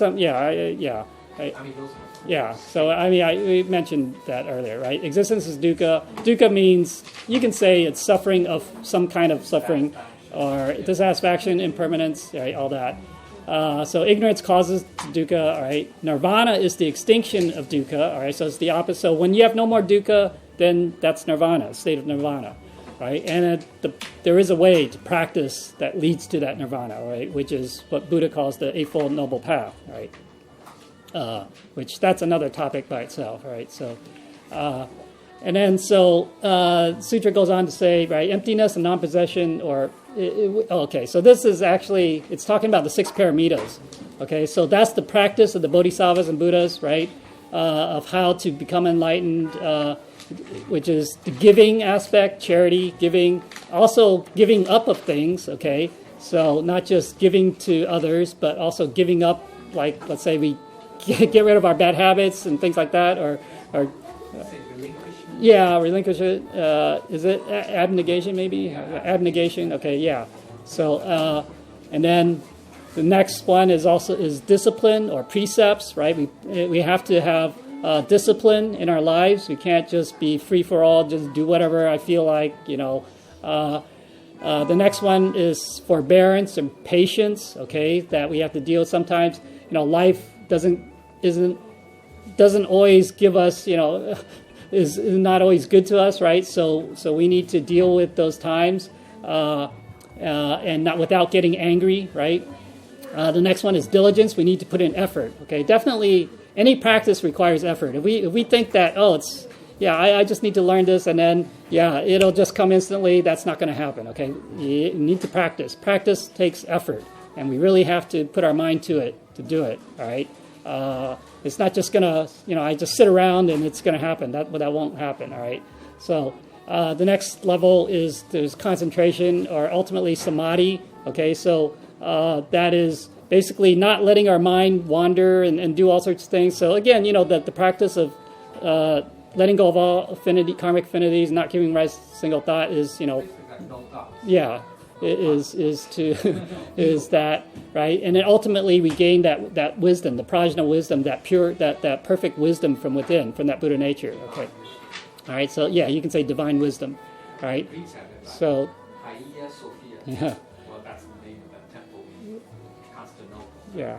So I mean, we mentioned that earlier, right? Existence is dukkha. Dukkha means, you can say it's suffering of some kind of suffering, or dissatisfaction, impermanence, right? All that. So ignorance causes dukkha, all right? Nirvana is the extinction of dukkha, all right? So it's the opposite. So when you have no more dukkha, then that's nirvana, state of nirvana, right? And there is a way to practice that leads to that nirvana, right? Which is what Buddha calls the Eightfold Noble Path, right? Which that's another topic by itself, right? So, and then Sutra goes on to say, right, emptiness and non-possession, okay, so this is actually, it's talking about the 6 paramitas, okay? So that's the practice of the Bodhisattvas and Buddhas, right, of how to become enlightened, which is the giving aspect, charity, giving, also giving up of things, okay? So not just giving to others, but also giving up, like, let's say we get rid of our bad habits and things like that, or relinquish it. Is it abnegation, maybe? Yeah. Abnegation, okay, yeah. So, and then the next one is discipline or precepts, right? We have to have discipline in our lives. We can't just be free for all, just do whatever I feel like, The next one is forbearance and patience, okay, that we have to deal with sometimes. Life doesn't always give us, is not always good to us, right? So we need to deal with those times, and not without getting angry, right? The next one is diligence. We need to put in effort, okay? Definitely, any practice requires effort. If we think that, I just need to learn this, and then, it'll just come instantly, that's not going to happen, okay? You need to practice. Practice takes effort, and we really have to put our mind to it to do it, all right? It's not just going to, I just sit around and it's going to happen. That won't happen, all right? So the next level there's concentration, or ultimately samadhi, okay? So that is basically not letting our mind wander and do all sorts of things. So again, the practice of letting go of all karmic affinities, not giving rise to a single thought is, is that, right? And then ultimately we gain that wisdom, the prajna wisdom, that pure, that perfect wisdom from within, from that Buddha nature. Okay, all right. So you can say divine wisdom, all right? So yeah. Well, that's the name of that temple in Constantinople. Yeah.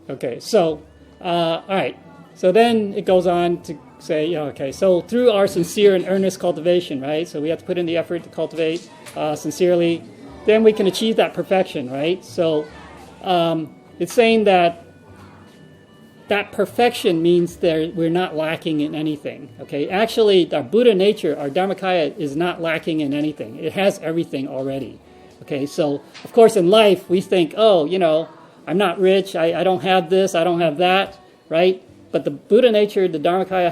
Okay. So all right. So then it goes on to say, so through our sincere and earnest cultivation, right? So we have to put in the effort to cultivate sincerely, then we can achieve that perfection, right? So it's saying that perfection means we're not lacking in anything, okay? Actually, our Buddha nature, our Dharmakaya, is not lacking in anything. It has everything already, okay? So, of course, in life, we think, I'm not rich, I don't have this, I don't have that, right? But the Buddha nature, the Dharmakaya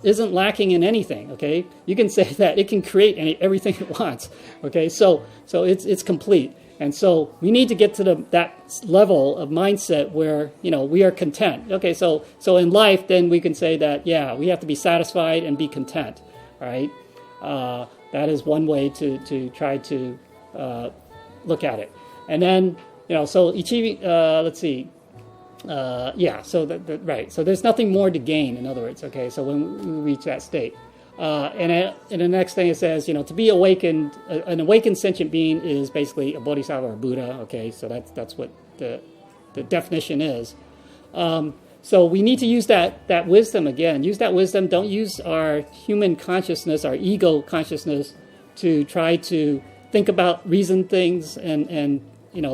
isn't lacking in anything, okay? You can say that it can create everything it wants, okay? So it's complete. And so we need to get to that level of mindset where, we are content. Okay, so in life, then we can say that, yeah, we have to be satisfied and be content, right? That is one way to try to look at it. And then, so achieving, let's see. Right. So there's nothing more to gain, in other words, okay? So when we reach that state. And the next thing it says, to be awakened, an awakened sentient being is basically a bodhisattva or Buddha, okay? So that's what the definition is. So we need to use that wisdom again. Use that wisdom. Don't use our human consciousness, our ego consciousness, to try to think about, reason things, and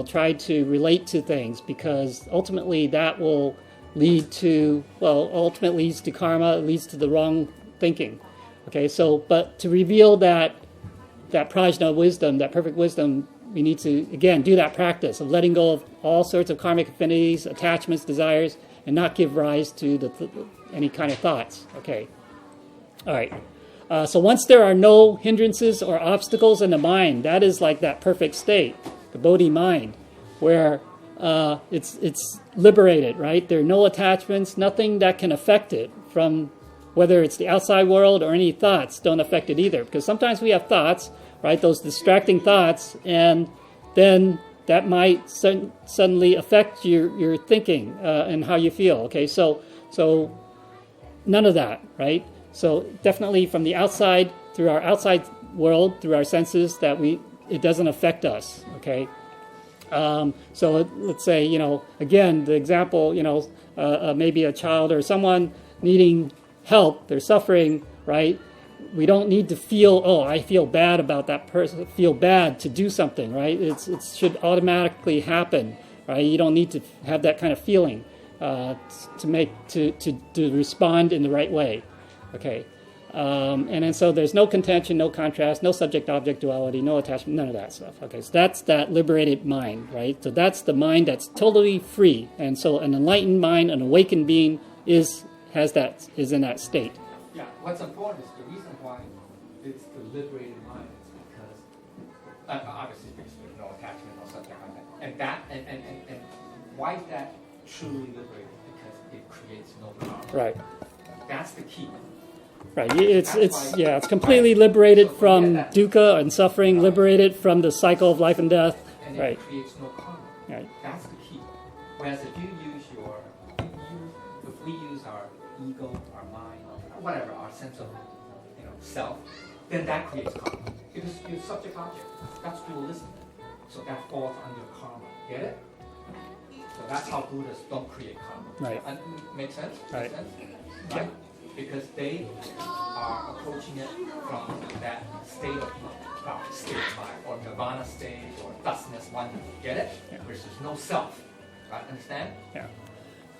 try to relate to things, because ultimately that will lead to karma, it leads to the wrong thinking. Okay, so, but to reveal that prajna wisdom, that perfect wisdom, we need to, again, do that practice of letting go of all sorts of karmic affinities, attachments, desires, and not give rise to any kind of thoughts. Okay, all right. So once there are no hindrances or obstacles in the mind, that is like that perfect state, the bodhi mind, where it's liberated, right? There are no attachments, nothing that can affect it, from whether it's the outside world or any thoughts don't affect it either. Because sometimes we have thoughts, right? Those distracting thoughts, and then that might suddenly affect your thinking and how you feel. Okay, so none of that, right? So definitely from the outside, through our outside world, through our senses, it doesn't affect us. Okay, so let's say again the example, maybe a child or someone needing help, they're suffering, right? We don't need to feel, I feel bad about that person, feel bad to do something, right? It should automatically happen, right? You don't need to have that kind of feeling to respond in the right way, okay? And then so there's no contention, no contrast, no subject-object duality, no attachment, none of that stuff, okay? So that's that liberated mind, right? So that's the mind that's totally free. And so an enlightened mind, an awakened being is in that state. Yeah, what's important is the reason why it's the liberated mind is because obviously because there's no attachment, no subject content, and why is that truly liberated? Because it creates no karma. Right. That's the key. Right. It's completely liberated from dukkha and suffering, liberated from the cycle of life and death. And right. It creates no karma. Right. That's the key. Whereas if we use our ego, our mind, whatever, our sense of self, then that creates karma. Because you're subject object. That's dualism. So that falls under karma. Get it? So that's how Buddhists don't create karma. Right. And make sense? Right. Make sense? Right? Because they are approaching it from that state of mind, or nirvana state, or thusness, oneness. Get it? Yeah. Where there's no self. Right? Understand? Yeah.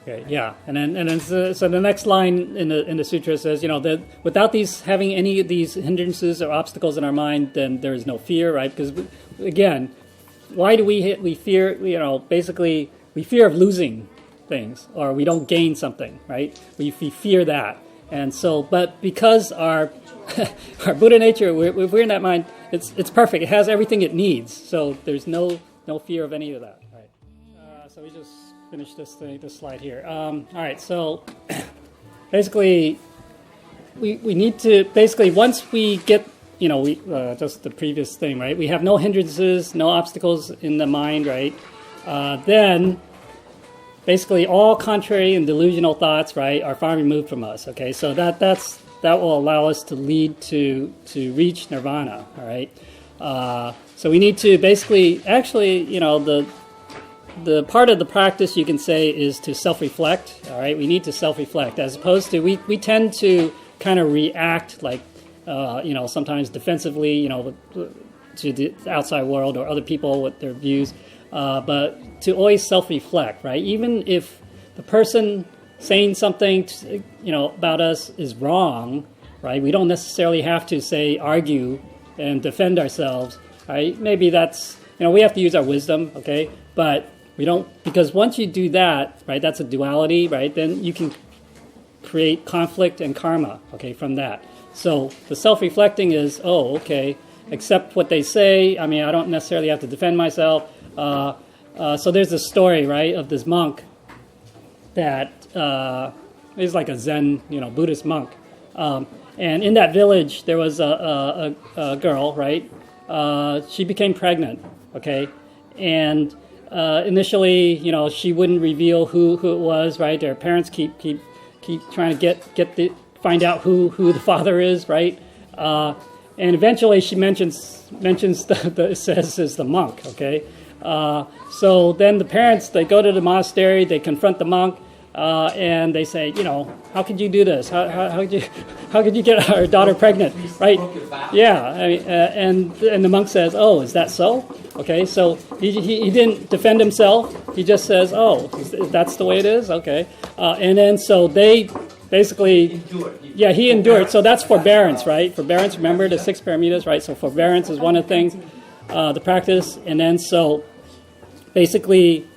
Okay, yeah, and then so the next line in the sutra says, that without having any of these hindrances or obstacles in our mind, then there is no fear, right? Because again, why do we fear? Basically, we fear of losing things, or we don't gain something, right? We fear that, and so, but because our Buddha nature, if we're in that mind, it's perfect. It has everything it needs, so there's no fear of any of that, right? So we just finish this slide here. All right, so basically, we need to once we get just the previous thing, right? We have no hindrances, no obstacles in the mind, right? Then basically all contrary and delusional thoughts, right, are far removed from us. Okay, so that will allow us to lead to reach nirvana. All right, so we need to basically the part of the practice, you can say, is to self-reflect. All right, we need to self-reflect, as opposed to we tend to kind of react like sometimes defensively, to the outside world or other people with their views, but to always self-reflect, right? Even if the person saying something about us is wrong, right? We don't necessarily have to argue and defend ourselves, right? Maybe that's we have to use our wisdom, okay, but we don't, because once you do that, right, that's a duality, right, then you can create conflict and karma, okay, from that. So the self-reflecting is, okay, accept what they say. I mean, I don't necessarily have to defend myself. So there's a story, right, of this monk that is like a Zen, Buddhist monk. And in that village, there was a girl, right? She became pregnant, okay? And initially, she wouldn't reveal who it was, right? Their parents keep trying to find out who the father is, right? And eventually, she mentions it says is the monk, okay? So then the parents, they go to the monastery, they confront the monk, and they say, how could you do this? How could you get our daughter pregnant, right? Yeah, I mean, and the monk says, oh, is that so? Okay, so he didn't defend himself. He just says, oh, that's the way it is? Okay. And then so they basically... Yeah, he endured. So that's forbearance, right? Forbearance, remember the 6 paramitas, right? So forbearance is one of the things, the practice. And then so basically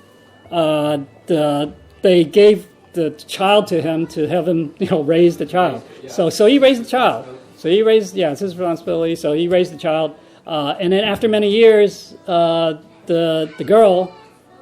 they gave the child to him to have him, raise the child. So he raised the child. So he raised, it's his responsibility. So he raised the child. And then after many years, the girl,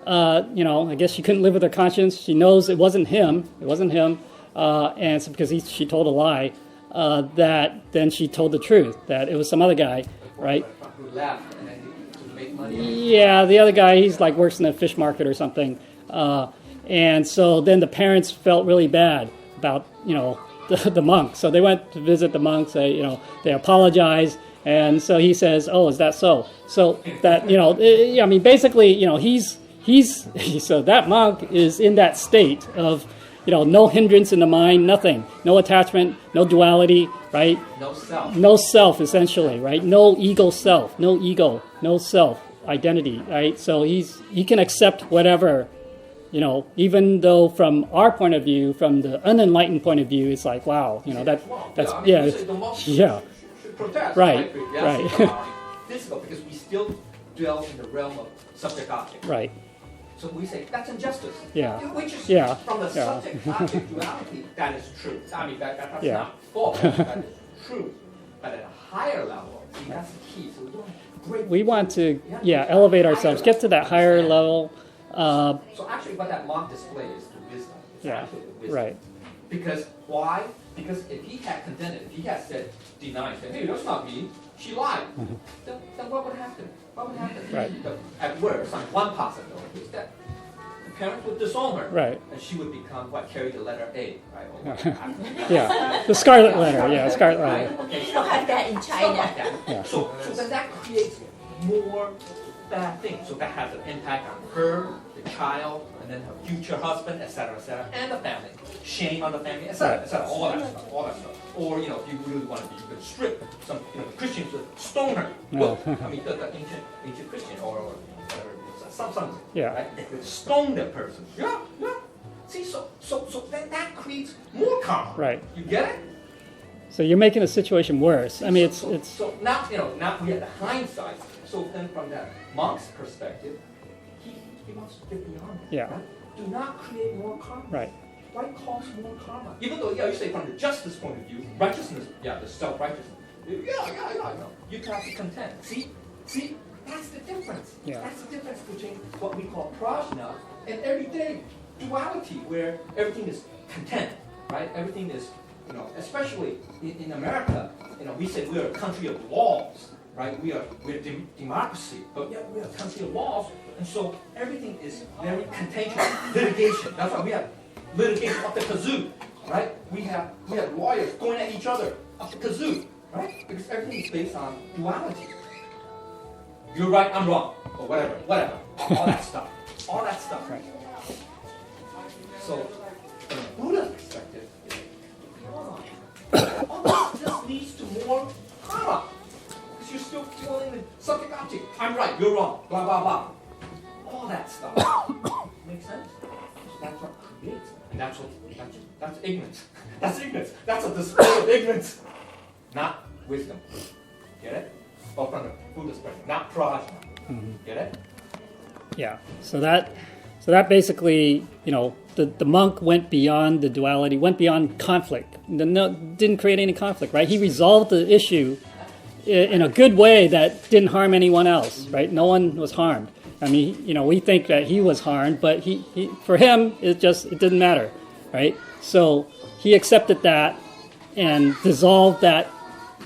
I guess she couldn't live with her conscience. She knows it wasn't him. And so because she told a lie, that then she told the truth, that it was some other guy, right? Who left and then to make money. Yeah, the other guy, he's like works in a fish market or something. And so then the parents felt really bad about, the monk. So they went to visit the monk, they apologized. And so he says, oh, is that so? So that, basically, so that monk is in that state of, no hindrance in the mind, nothing, no attachment, no duality, right? No self, essentially, right? No ego self, no ego, no self identity, right? So he can accept whatever, even though from our point of view, from the unenlightened point of view, it's like, wow, Protest, right. Physical, because we still dwell in the realm of subject object. Right. So we say that's injustice. Yeah. Which is from the subject object duality, that is true. I mean that's not false. That is true. But at a higher level, see, that's the key. So we want to elevate ourselves, get to that higher level. So actually, what that monk display is the wisdom. It's actually the wisdom. Right. Because why? Because if he had condemned it, if he had denied, hey, that's not me, she lied, then what would happen? What would happen? Right. At worst, one possibility is that the parents would disown her. Right. And she would become carry the letter A, right? The scarlet letter, scarlet letter. Right? Okay, We don't have that in China. Like that. Yeah. So then that creates more bad things. So that has an impact on her, the child, and then her future husband, etc., and the family. Shame on the family, etc., all that stuff. Or, if you really want to be strict, some, the Christians would stone her. Well, I mean, the ancient Christian or whatever, something, right? They would stone that person. Yeah. See, so then that creates more karma. Right. You get it? So you're making the situation worse. I mean, it's. So now, now we have the hindsight. So then from that monk's perspective, he wants to get beyond that. Yeah. Right? Do not create more karma. Right. Why cause more karma? Even though, you say from the justice point of view, righteousness, the self-righteousness. You have to contend. See, that's the difference. Yeah. That's the difference between what we call prajna and everyday duality, where everything is content, right? Everything is, especially in America, we say we're a country of laws, right? We're democracy, but yet we're a country of laws, and so everything is very contentious. Litigation. That's why we have litigation up the kazoo, right? We have lawyers going at each other up the kazoo, right? Because everything is based on duality. You're right, I'm wrong, or whatever. All that stuff. Right. So, from a Buddha perspective, all this just leads to more karma. Because you're still feeling the subject object. I'm right, you're wrong, blah, blah, blah. All that stuff. Makes sense? So that's what creates. And that's ignorance. That's ignorance. That's a display of ignorance. Not wisdom. Get it? Or from the Buddhist perspective, not prajna. Get it? Yeah. So that basically, the monk went beyond the duality, went beyond conflict. Didn't create any conflict, right? He resolved the issue in a good way that didn't harm anyone else, right? No one was harmed. I mean, we think that he was harmed, but he for him, it didn't matter, right? So he accepted that and dissolved that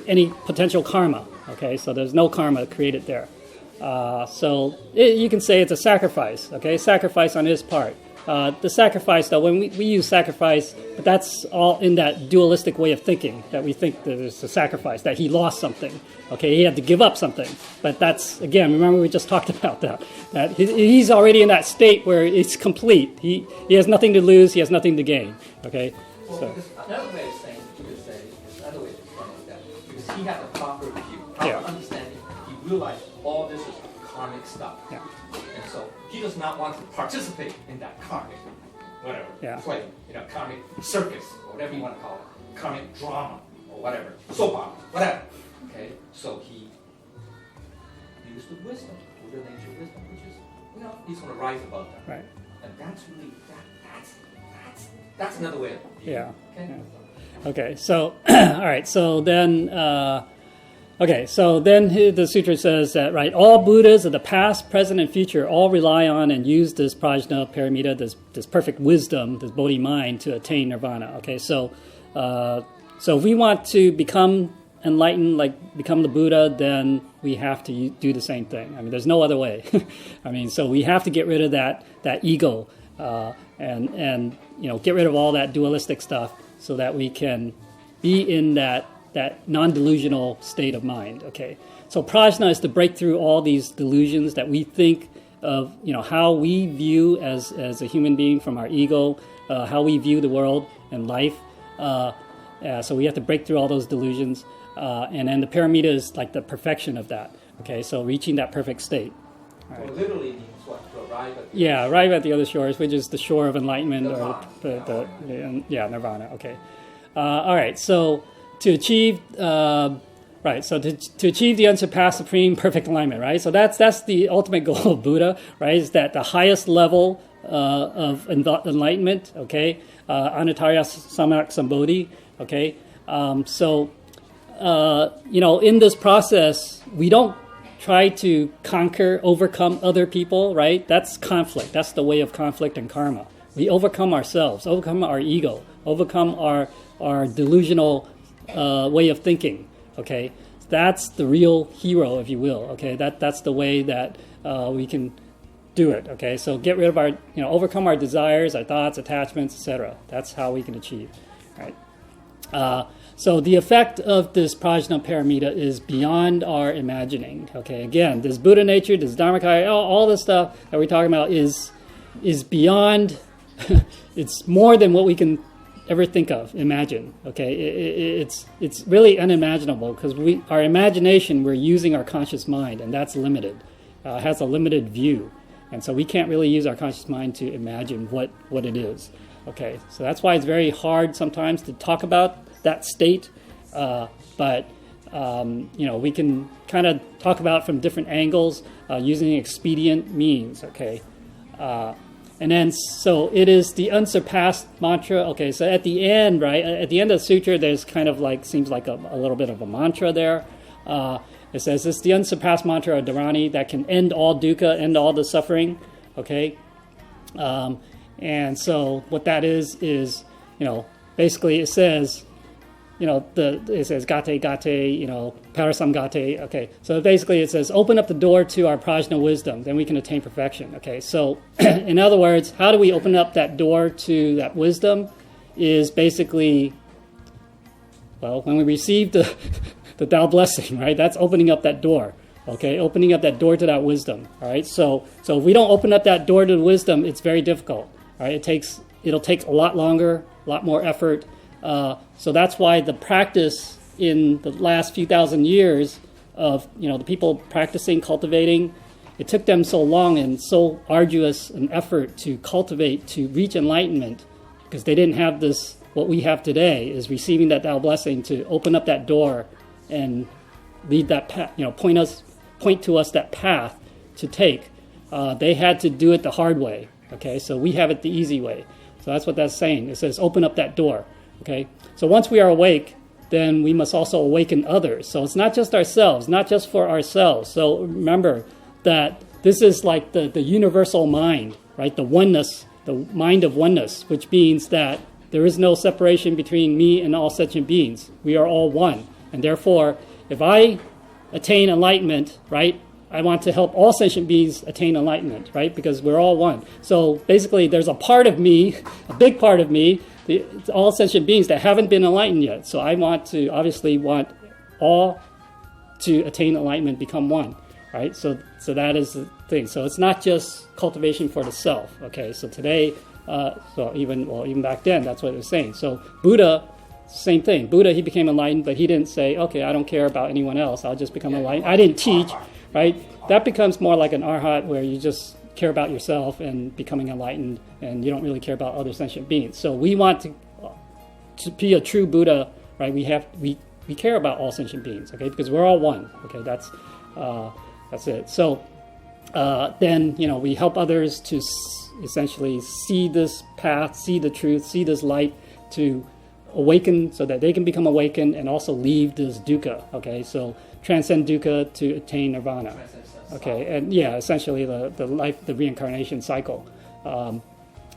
any potential karma. Okay, so there's no karma created there. So you can say it's a sacrifice. Okay, sacrifice on his part. The sacrifice, though, when we use sacrifice, but that's all in that dualistic way of thinking, that we think that it's a sacrifice, that he lost something. Okay, he had to give up something. But that's, again, remember we just talked about that he's already in that state where it's complete. He has nothing to lose, he has nothing to gain. Okay? Well, So. because another way of saying, you could say, another way of explaining that, because he had the proper view, proper Yeah. understanding, he realized all this is karmic stuff. Yeah. And so he does not want to participate in that karmic, whatever, Yeah. play, karmic circus, or whatever you want to call it, karmic drama, or whatever, soap opera, whatever. Okay, so he used the wisdom, Buddha nature wisdom, which is, he's going to rise above that. Right. And that's really, that's another way of viewing it. Yeah. Okay? Yeah. Okay, so, all right, so then, the sutra says that, right, all Buddhas of the past, present, and future all rely on and use this prajna, paramita, this perfect wisdom, this bodhi mind to attain nirvana. Okay, so if we want to become enlightened, like become the Buddha, then we have to do the same thing. I mean, there's no other way. I mean, so we have to get rid of that ego and get rid of all that dualistic stuff so that we can be in that non-delusional state of mind. Okay, so prajna is to break through all these delusions that we think of, how we view as a human being from our ego, how we view the world and life. So we have to break through all those delusions, and then the paramita is like the perfection of that. Okay, so reaching that perfect state. All right. So literally means what? To arrive at arrive at the other shores, which is the shore of enlightenment, Nirvana. or nirvana. Okay, all right. So to achieve, to achieve the unsurpassed, supreme, perfect alignment, right? So that's the ultimate goal of Buddha, right? Is that the highest level of enlightenment? Okay, Anattarya Samak Sambodhi. Okay, in this process, we don't try to overcome other people, right? That's conflict. That's the way of conflict and karma. We overcome ourselves, overcome our ego, overcome our delusional way of thinking. Okay, that's the real hero, if you will. Okay, that's the way that we can do it. Okay, so get rid of our, overcome our desires, our thoughts, attachments, etc. That's how we can achieve. Right. So the effect of this prajna paramita is beyond our imagining. Okay, again, this Buddha nature, this Dharmakaya, all this stuff that we're talking about is beyond. It's more than what we can ever think of, imagine. Okay, it's really unimaginable because our imagination, we're using our conscious mind, and that's limited. Has a limited view, and so we can't really use our conscious mind to imagine what it is. Okay, so that's why it's very hard sometimes to talk about that state, but we can kind of talk about it from different angles using expedient means. Okay, and then so it is the unsurpassed mantra. Okay, so at the end, right, at the end of the sutra, there's kind of seems like a little bit of a mantra there. It says it's the unsurpassed mantra of Dharani that can end all dukkha, end all the suffering. Okay, and so what that is basically it says. It says gate, parasam gate. Okay, so basically it says open up the door to our prajna wisdom, then we can attain perfection. Okay, so in other words, how do we open up that door to that wisdom? Is basically, when we receive the Tao blessing, right? That's opening up that door. Okay, opening up that door to that wisdom. All right, so if we don't open up that door to the wisdom, it's very difficult. All right, it'll take a lot longer, a lot more effort. So that's why the practice in the last few thousand years of the people practicing, cultivating, it took them so long and so arduous an effort to cultivate, to reach enlightenment, because they didn't have this. What we have today is receiving that Tao blessing to open up that door and lead that path. Point to us that path to take. They had to do it the hard way. Okay, so we have it the easy way. So that's what that's saying. It says open up that door. Okay, so once we are awake, then we must also awaken others. So it's not just ourselves, not just for ourselves. So remember that this is like the universal mind, right? The oneness, the mind of oneness, which means that there is no separation between me and all sentient beings. We are all one. And therefore, if I attain enlightenment, right, I want to help all sentient beings attain enlightenment, right? Because we're all one. So basically, there's a part of me, a big part of me, all sentient beings that haven't been enlightened yet. So I obviously want all to attain enlightenment, become one, right? So that is the thing. So it's not just cultivation for the self, okay? So today, even back then, that's what it was saying. So Buddha, same thing. Buddha, he became enlightened, but he didn't say, okay, I don't care about anyone else. I'll just become enlightened. I didn't teach, right? That becomes more like an arhat where you just care about yourself and becoming enlightened, and you don't really care about other sentient beings. So we want to be a true Buddha, right? We care about all sentient beings, okay? Because we're all one, okay? That's it. So then, we help others to essentially see this path, see the truth, see this light, to awaken so that they can become awakened and also leave this dukkha, okay? So transcend dukkha to attain nirvana, okay? And essentially the life, the reincarnation cycle. And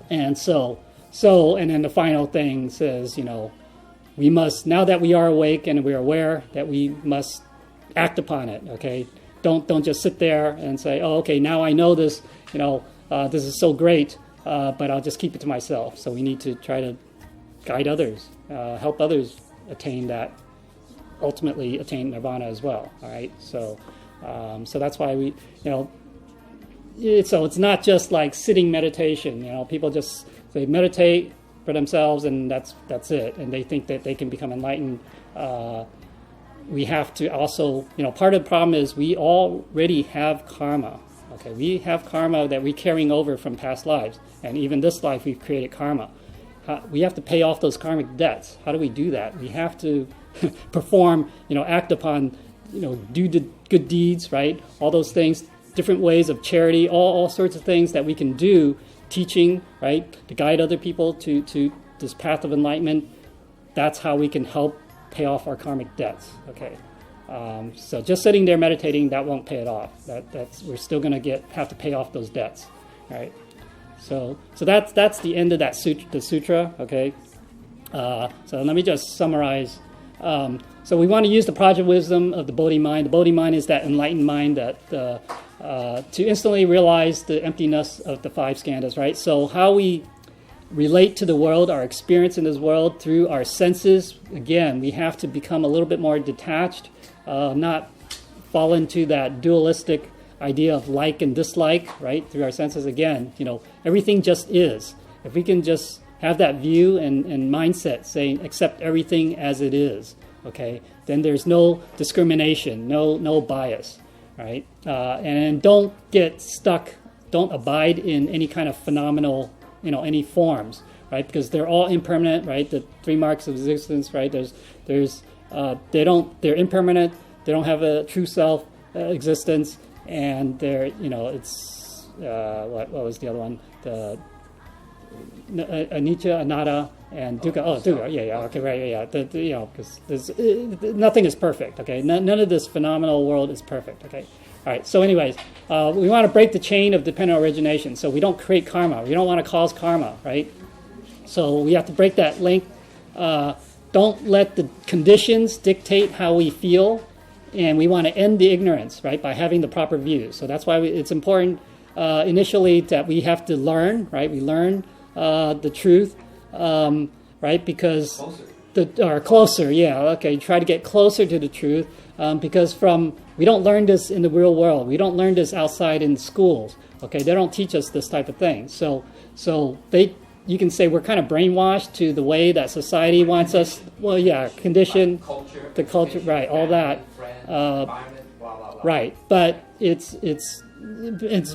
then the final thing says, we must, now that we are awake and we're aware, that we must act upon it, okay? Don't just sit there and say, oh, okay, now I know this, this is so great, but I'll just keep it to myself. So we need to try to guide others, help others ultimately attain nirvana as well, all right? So that's why we, so it's not just like sitting meditation, people just, they meditate for themselves and that's it, and they think that they can become enlightened. We have to also, part of the problem is we already have karma. Okay, we have karma that we're carrying over from past lives, and even this life we've created karma. We have to pay off those karmic debts. How do we do that? We have to perform, act upon, do the good deeds, right? All those things, different ways of charity, all sorts of things that we can do, teaching, right, to guide other people to this path of enlightenment. That's how we can help pay off our karmic debts, okay? So just sitting there meditating, that won't pay it off. We're still going to have to pay off those debts, right? So that's the end of that the sutra, okay? So let me just summarize. So we want to use the project wisdom of the Bodhi mind. The Bodhi mind is that enlightened mind that to instantly realize the emptiness of the five skandhas, right? So how we relate to the world, our experience in this world through our senses. Again, we have to become a little bit more detached, not fall into that dualistic idea of like and dislike, right? Through our senses, again, everything just is. If we can just have that view and mindset saying accept everything as it is, okay, then there's no discrimination, no bias, right? And don't get stuck, don't abide in any kind of phenomenal, any forms, right? Because they're all impermanent, right? The three marks of existence, right? They're impermanent. They don't have a true self existence, and they're, it's what was the other one? The anicca, anatta, and dukkha. Oh, dukkha. Yeah. Okay, right. Yeah. Because there's nothing is perfect. Okay, none of this phenomenal world is perfect. Okay. All right, so anyways, we want to break the chain of dependent origination. So we don't create karma. We don't want to cause karma, right? So we have to break that link. Don't let the conditions dictate how we feel. And we want to end the ignorance, right, by having the proper views. So that's why it's important initially that we have to learn, right? We learn the truth, right? Because closer, yeah, okay. Try to get closer to the truth because we don't learn this in the real world. We don't learn this outside in schools. Okay, they don't teach us this type of thing. So you can say we're kind of brainwashed to the way that society wants us. Well, yeah, conditioned, the culture, right, all that. Environment, blah, blah, blah. Right, but it's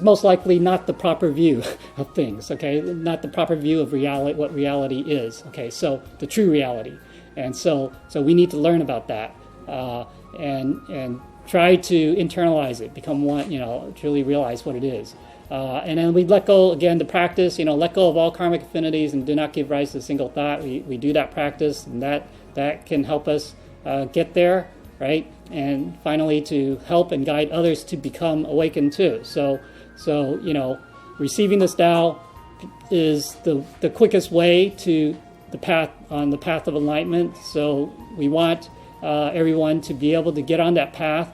most likely not the proper view of things. Okay, not the proper view of reality, what reality is. Okay, so the true reality, and so we need to learn about that and try to internalize it, become one. Truly realize what it is. And then we let go, again, the practice, let go of all karmic affinities and do not give rise to a single thought. We do that practice, and that can help us get there, right? And finally, to help and guide others to become awakened too. So So, receiving this Tao is the quickest way to the path of enlightenment. So we want everyone to be able to get on that path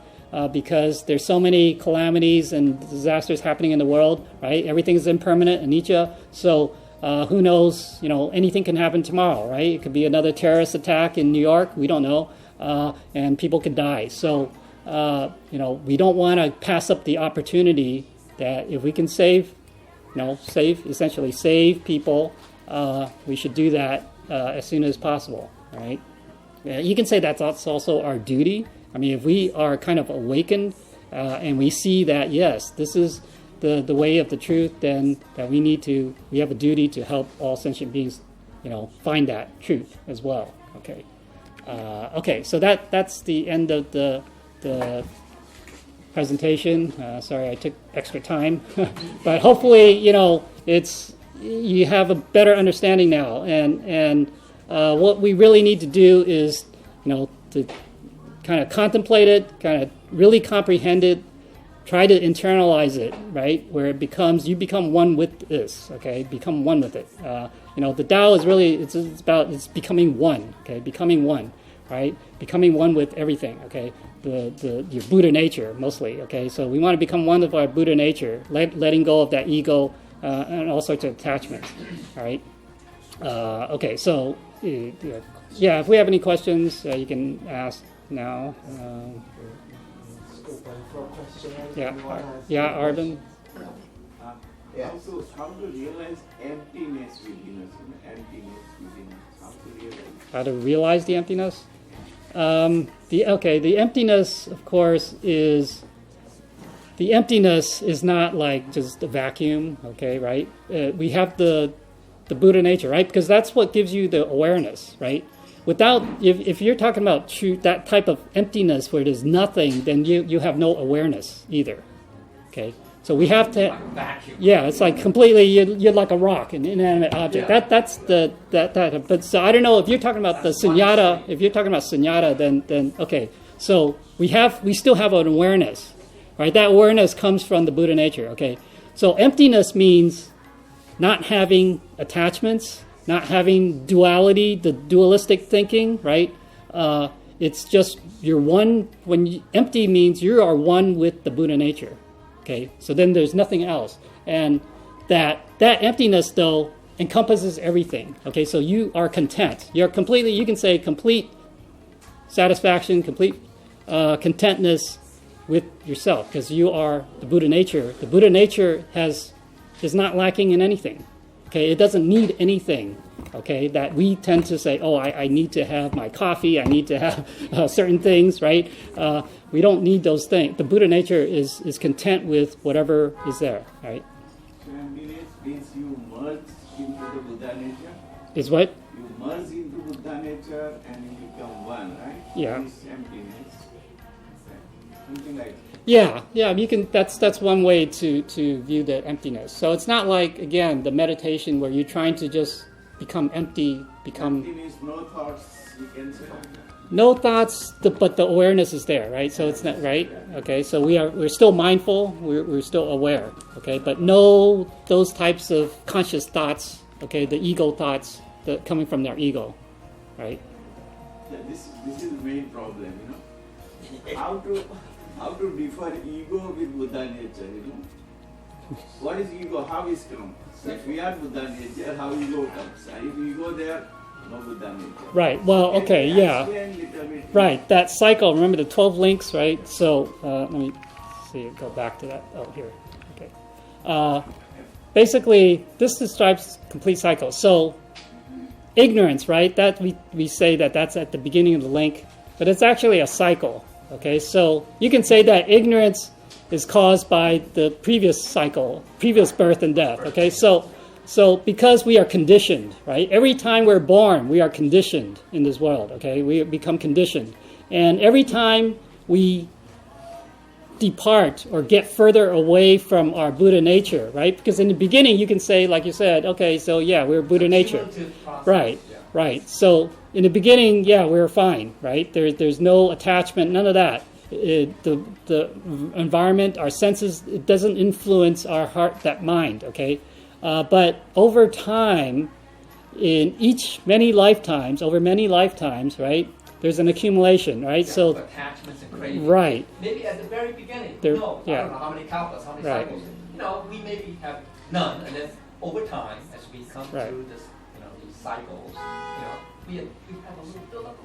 because there's so many calamities and disasters happening in the world, right? Everything is impermanent, anicca. So who knows? Anything can happen tomorrow, right? It could be another terrorist attack in New York. We don't know, and people could die. So we don't want to pass up the opportunity that if we can essentially save people, we should do that as soon as possible, right? You can say that's also our duty. I mean, if we are kind of awakened and we see that, yes, this is the way of the truth, then that we have a duty to help all sentient beings, find that truth as well. Okay. So that's the end of the presentation. Sorry I took extra time, but hopefully you have a better understanding now. And what we really need to do is to kind of contemplate it, kind of really comprehend it, try to internalize it, right? Where you become one with this. Okay, become one with it. The Tao is really it's becoming one. Okay, becoming one. Right, becoming one with everything. Okay, your Buddha nature mostly. Okay, so we want to become one with our Buddha nature, letting go of that ego and all sorts of attachments. All right. Okay, so if we have any questions, you can ask now. Arden. How to realize emptiness within us? Emptiness within us. How to realize? How to realize the emptiness? The emptiness, of course, is not like just a vacuum, okay, right? We have the Buddha nature, right? Because that's what gives you the awareness, right? If you're talking about that type of emptiness where there's nothing, then you have no awareness either, okay? So we have to, it's like completely, you're like a rock, an inanimate object. Yeah. But so I don't know if you're talking about the sunyata. If you're talking about sunyata, then okay. So we still have an awareness, right? That awareness comes from the Buddha nature. Okay. So emptiness means not having attachments, not having duality, the dualistic thinking, right? It's just you're one. Empty means you are one with the Buddha nature. Okay, so then there's nothing else. And that emptiness, though, encompasses everything. Okay, so you are content. You can say complete satisfaction, complete contentness with yourself, because you are the Buddha nature. The Buddha nature is not lacking in anything. Okay, it doesn't need anything. Okay, that we tend to say, I need to have my coffee, I need to have certain things, right? We don't need those things. The Buddha nature is content with whatever is there, right? So emptiness means you merge into the Buddha nature? Is what? You merge into Buddha nature and you become one, right? Yeah. This emptiness. Something like that. Yeah, you can. That's one way to view the emptiness. So it's not like, again, the meditation where you're trying to just become empty, Empty means no thoughts, you can say. No thoughts, but the awareness is there, right? So it's not right. Okay, so we're still mindful, we're still aware. Okay, but no those types of conscious thoughts. Okay, the ego thoughts that coming from their ego, right? Yeah, this is the main problem, How to differ ego with Buddha nature, What is ego? How is come? If we are Buddha nature, how ego comes? And if we go there, no Buddha nature. Right. Well, okay, yeah. Right. That cycle. Remember the 12 links, right? So let me see. Go back to that. Oh, here. Okay. Basically, this describes complete cycle. So ignorance, right? That we say that's at the beginning of the link, but it's actually a cycle. Okay. So you can say that ignorance is caused by the previous cycle, previous birth and death. Okay, so because we are conditioned, right? Every time we're born, we are conditioned in this world. Okay, we become conditioned, and every time we depart or get further away from our Buddha nature, right? Because in the beginning, you can say, like you said, okay, so yeah, we're Buddha nature, right? Right. So in the beginning, yeah, we're fine, right? There's no attachment, none of that. the environment, our senses, it doesn't influence our heart, that mind, okay? But over time, over many lifetimes, right, there's an accumulation, right? Yeah, So, attachments and cravings. right, Maybe at the very beginning, There- I don't yeah. know how many kalpas, how many Right. cycles. We maybe have none, and then over time, as we come Right. through this, these cycles, we have a little build-up,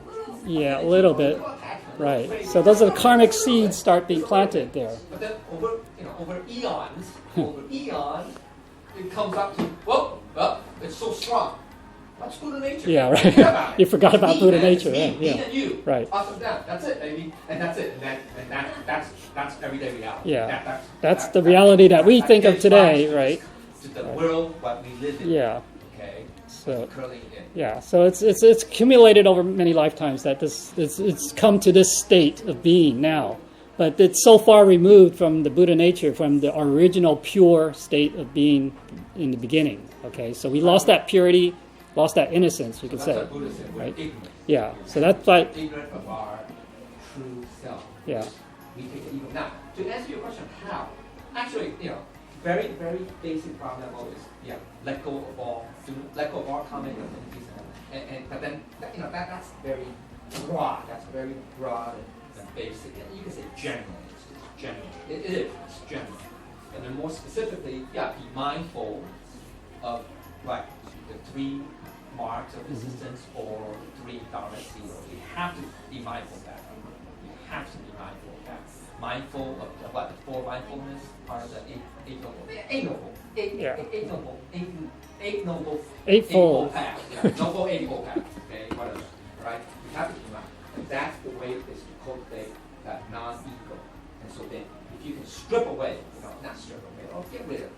Yeah, a little bit. attachment, right. craving. So those are the karmic seeds start being planted there. But then over eons, it comes up to, well, it's so strong. That's Buddha nature. Yeah, right. Forget about it. You forgot about Me, Buddha man. It's nature, Me, yeah, me yeah. and you. Right. Us and them. That's it, baby. And that's it. And that's everyday reality. Yeah. That's the reality that we think of today, right? To the world what we live in. Yeah. Okay. So Currently in. yeah, so it's accumulated over many lifetimes that it's come to this state of being now, but it's so far removed from the Buddha nature, from the original pure state of being in the beginning. Okay, so we lost that purity, lost that innocence, you could That's say. what Buddha said. We're right? ignorant. Yeah, so that's why. Ignorant of our true self. Yeah, We take it even now. To answer your question, how? Actually, very, very basic problem is, let go of all karmic affinities, and but then that's very broad. That's very broad and basic. You can say general. It's general. It is. It's general. And then more specifically, be mindful of the three marks of resistance or three dharma seals. You have to be mindful of that. You have to be mindful of that. Mindful of what? The four mindfulness are the eight noble. Eightfold path. Yeah, noble eightfold path. Okay, whatever. Right? You have to be mindful. And that's the way is to cultivate that non-ego. And so then, if you can strip away, not strip away, or get rid of,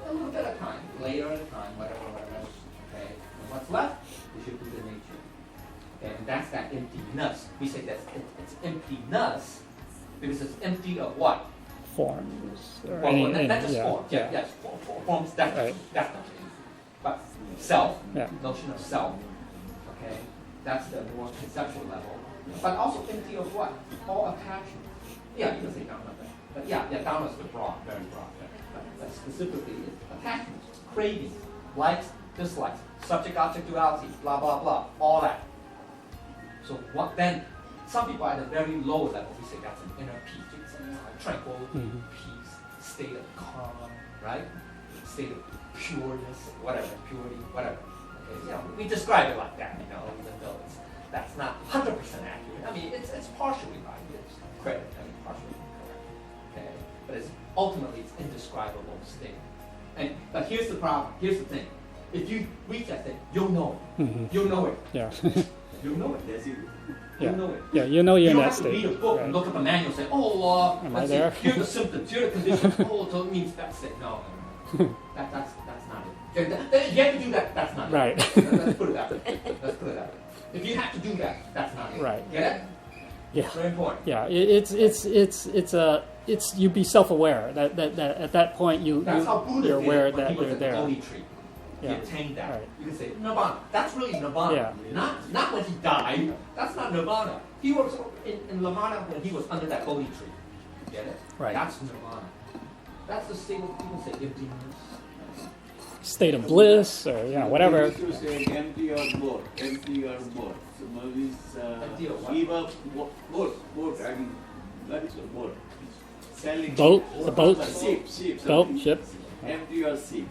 a little bit at a time, layer at a time, whatever. Okay. And what's left is your Buddha nature. Okay? And that's that emptiness. We say that it's emptiness because it's empty of what? forms. Or Well, not just yeah, forms. yeah. Yes, forms definitely. But self, Yeah. notion of self, okay, that's the more conceptual level. But also empty of what? All attachment. Yeah, you can say Dharma, but Dharma is the broad, very broad. But specifically, it's attachments, cravings, likes, dislikes, subject-object duality, blah, blah, blah, all that. So then, some people at a very low level, we say that's an inner peace. It's a tranquil peace, state of calm, right? State of pureness, purity, whatever. Okay, we describe it like that, even though that's not 100% accurate. I mean, it's partially right. It's credit, partially correct. Okay, but ultimately it's indescribable state. But here's the problem. Here's the thing. If you reach that state, you'll know it. You'll know it. Yeah. You'll know it. That's it. Yeah. You'll know it. Yeah, you're in You don't that have to state. read a book and Right. look up a manual and say, Am I let's there? see, here are the symptoms, here are the conditions. So it means that's it. No. That's not it. If you have to do that, that's not Right. it. Let's put it that way. Let's put it that way. If you have to do that, that's not it. Right. Get it? Yeah. Very important. Yeah, it's you be self-aware that at that point That's how Buddha you're did aware it when that he was you're at the there. Bodhi tree. He Yeah. attained that. Right. You can say nirvana. That's really nirvana. Yeah. Not when he died. That's not nirvana. He was in nirvana when he was under that Bodhi tree. Get it? Right. That's nirvana. That's the state of people say emptiness. State of bliss or whatever. You say empty or bored. Empty or bored. So movies Empty or what? give up boat. I mean, what is a boat? Selling Boat, the boat. Ship. Boat, something. ship. Empty or ship.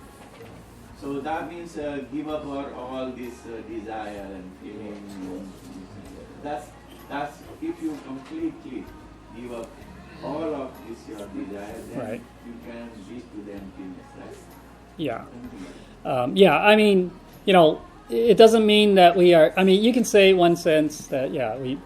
So that means give up all this desire and feeling. That's if you completely give up all of this your desire, then Right. you can reach to the emptiness. Right? Yeah. Emptiness. I mean, it doesn't mean that we are. I mean, you can say in one sense that we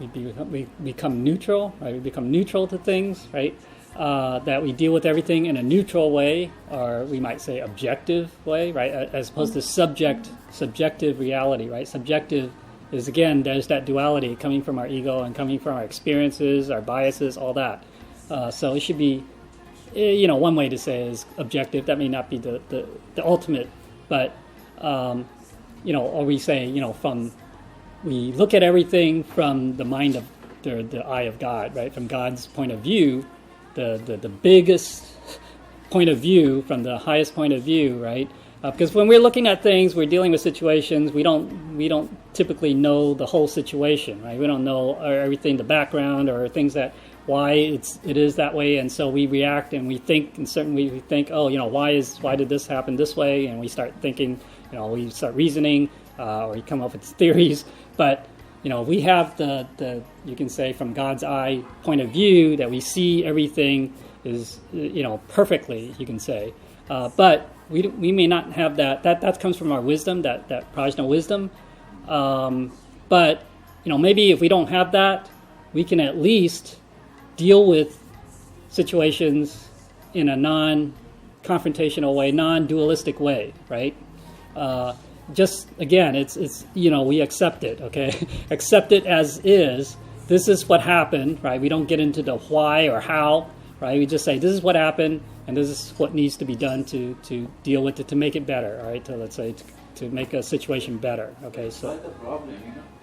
become neutral, right? We become neutral to things, right? That we deal with everything in a neutral way, or we might say objective way, right? As opposed to subjective reality, right? Subjective is, again, there's that duality coming from our ego and coming from our experiences, our biases, all that. So it should be, one way to say is objective. That may not be the ultimate, but, or we say, we look at everything from the mind of the eye of God, right? From God's point of view, the biggest point of view, from the highest point of view, right? Because when we're looking at things, we're dealing with situations. We don't typically know the whole situation, right? We don't know everything, the background, or things that why it is that way, and so we react and we think, and certainly we think, oh, why did this happen this way? And we start thinking, we start reasoning, or we come up with theories. But we have the you can say from God's eye point of view that we see everything is perfectly, you can say, but we may not have that. That comes from our wisdom, that prajna wisdom. But maybe if we don't have that, we can at least deal with situations in a non-confrontational way, non-dualistic way, right? Just again, it's we accept it, okay? Accept it as is. This is what happened, right? We don't get into the why or how, right? We just say this is what happened, and this is what needs to be done to deal with it, to make it better, all right? Let's say to make a situation better, okay? So. But the problem,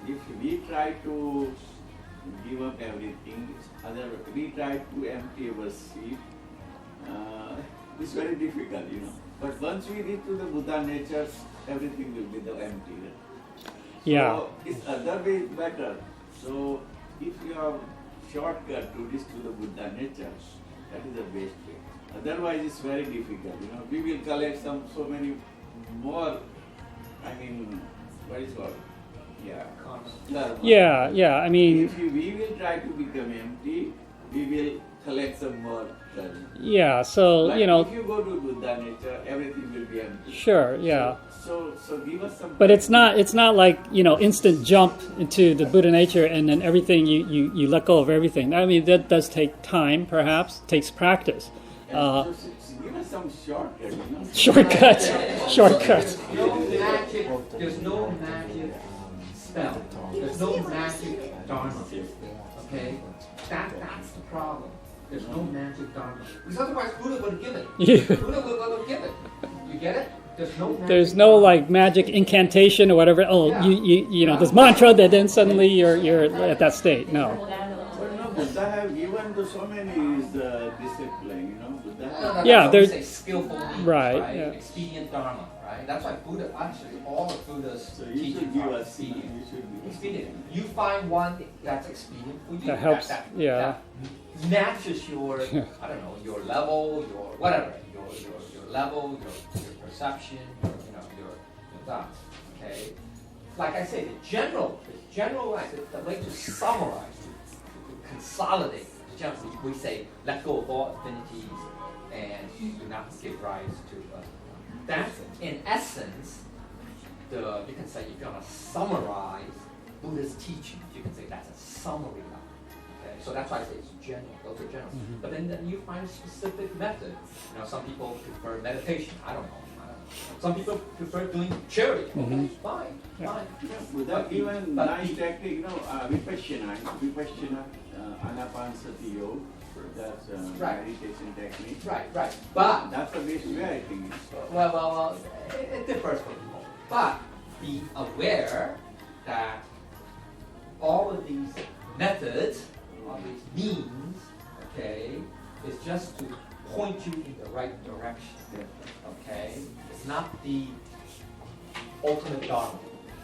if we try to give up everything, we try to empty our seat, it's very difficult, But once we reach to the Buddha nature, everything will be empty. Yeah. So it's other way better. So if you have shortcut to reach to the Buddha nature, that is the best way. Otherwise, it's very difficult. We will collect so many more. What is called? Yeah. Karma. Yeah. I mean. If we will try to become empty, we will collect some more. Yeah. So like if you go to Buddha nature, everything will be empty. Sure. Yeah. So give us some. But it's not like instant jump into the Buddha nature and then everything you let go of everything. I mean that does take time, perhaps takes practice. Give us some shortcut. Shortcut. There's no magic spell. There's no magic dharma. Okay, that's the problem. There's no magic dharma. Because otherwise, Buddha would give it. Yeah. Buddha would give it. You get it? There's no like magic incantation or whatever. Oh, yeah. This mantra that then suddenly you're at that state. No. But no, Buddha have given to so many discipline. Buddha. Yeah, there's say skillful means, right. Yeah. Expedient dharma, right? That's why Buddha actually all of Buddha's teachings are expedient. You find one that's expedient for you. That helps. That matches your I don't know your level, your whatever, your level, your perception, your thoughts. Okay, like I say, the generalize it, the way to summarize, to consolidate. Generally, we say let go of all affinities and do not give rise to. That's in essence. You can say if you want to summarize Buddha's teachings, you can say that's a summary. So that's why I say it's general. Those are general. Mm-hmm. But then you find a specific method. Some people prefer meditation. I don't know. Some people prefer doing charity. Mm-hmm. Fine. Yeah. Without even nice technique, vipassana, anapanasati yoga. That's meditation technique. Right. But that's the best way, I think. Well, it differs for people. But be aware that all of these methods, all these means, okay, is just to point you in the right direction. Okay? It's not the ultimate dharma.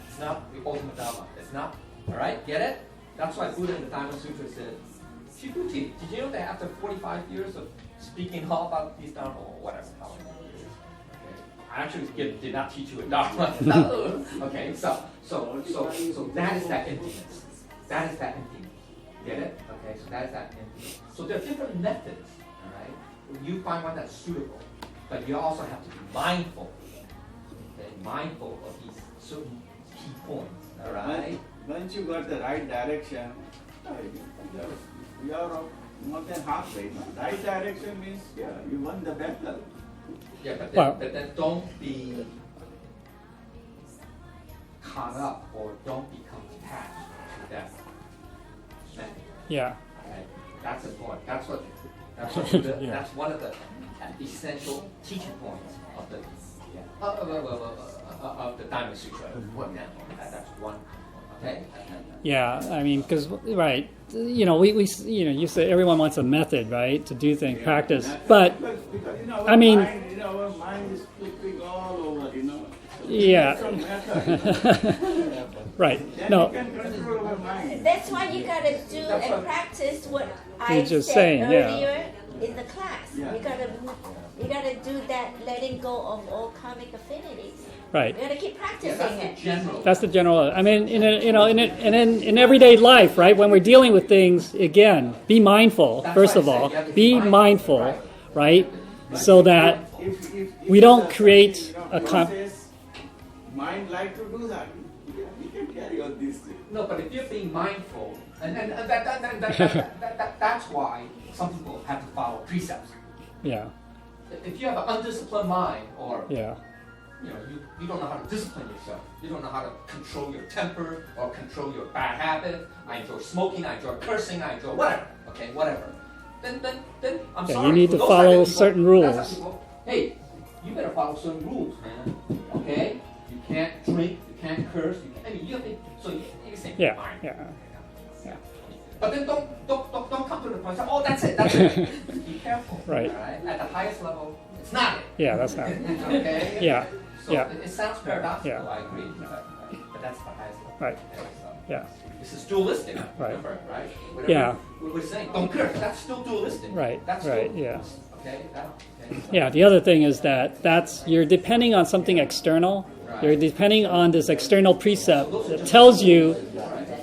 It's not the ultimate dharma. It's not, alright? Get it? That's why Buddha in the Dharma Sutra said, Shibuti, did you know that after 45 years of speaking all about these dharma or whatever, how many years, okay, I actually did not teach you a dharma. No. Okay, so that is that emptiness. That is that emptiness. Get it? Okay, so that is that emptiness. So there are different methods, alright? You find one that's suitable, but you also have to be mindful. Okay, mindful of these certain key points, alright? Once you got the right direction, you are more than halfway. Right direction means, you won the battle. Yeah, but then don't be caught up or don't become attached to that method. Yeah. Okay? That's important. That's one of the essential teaching points of the of the Dharma Sutra. For example, that's one Okay? Yeah, I mean, because right, you say everyone wants a method, right, to do things, practice, but because our I mean, mind, our mind is flipping all over. yeah, Some method, right. Then No, we can control our mind. That's why you gotta do and practice what I You're just said saying, yeah. earlier in the class. Yeah. You gotta do that, letting go of all karmic affinities. right. You gotta keep Yeah, practicing that's the it. general. That's the general. I mean, in everyday life, right? When we're dealing with things, again, be mindful. That's First why I of said all, you have to be mindful, right? So that If we don't there's create a a process, mind like to do that. We can carry on this thing. No, but if you're being mindful, and that's why some people have to follow precepts. yeah, If you have an undisciplined mind, or yeah, you don't know how to discipline yourself, you don't know how to control your temper or control your bad habit. I enjoy smoking, I enjoy cursing, I enjoy whatever. Okay, whatever. Then I'm Yeah, sorry. you need for to those follow type of people, certain that's rules. how people, hey, you better follow certain rules, man. Okay, you can't drink, you can't curse. I mean, you have to. So you say, yeah, fine. yeah, yeah. But then don't come to the point. Say, oh, that's it. Be careful. Right. All right. At the highest level, it's not it. Yeah, that's not. Okay. Yeah, So yeah. it sounds paradoxical. Yeah. I agree. But that's the highest level. Right. Okay, so Yeah, this is dualistic. Right. Remember, right? Whatever Yeah. We're saying don't curse. That's still dualistic. Right, That's right, Still, yeah. Okay. Okay. yeah. The other thing is that's you're depending on something external. You're depending on this external precept that tells you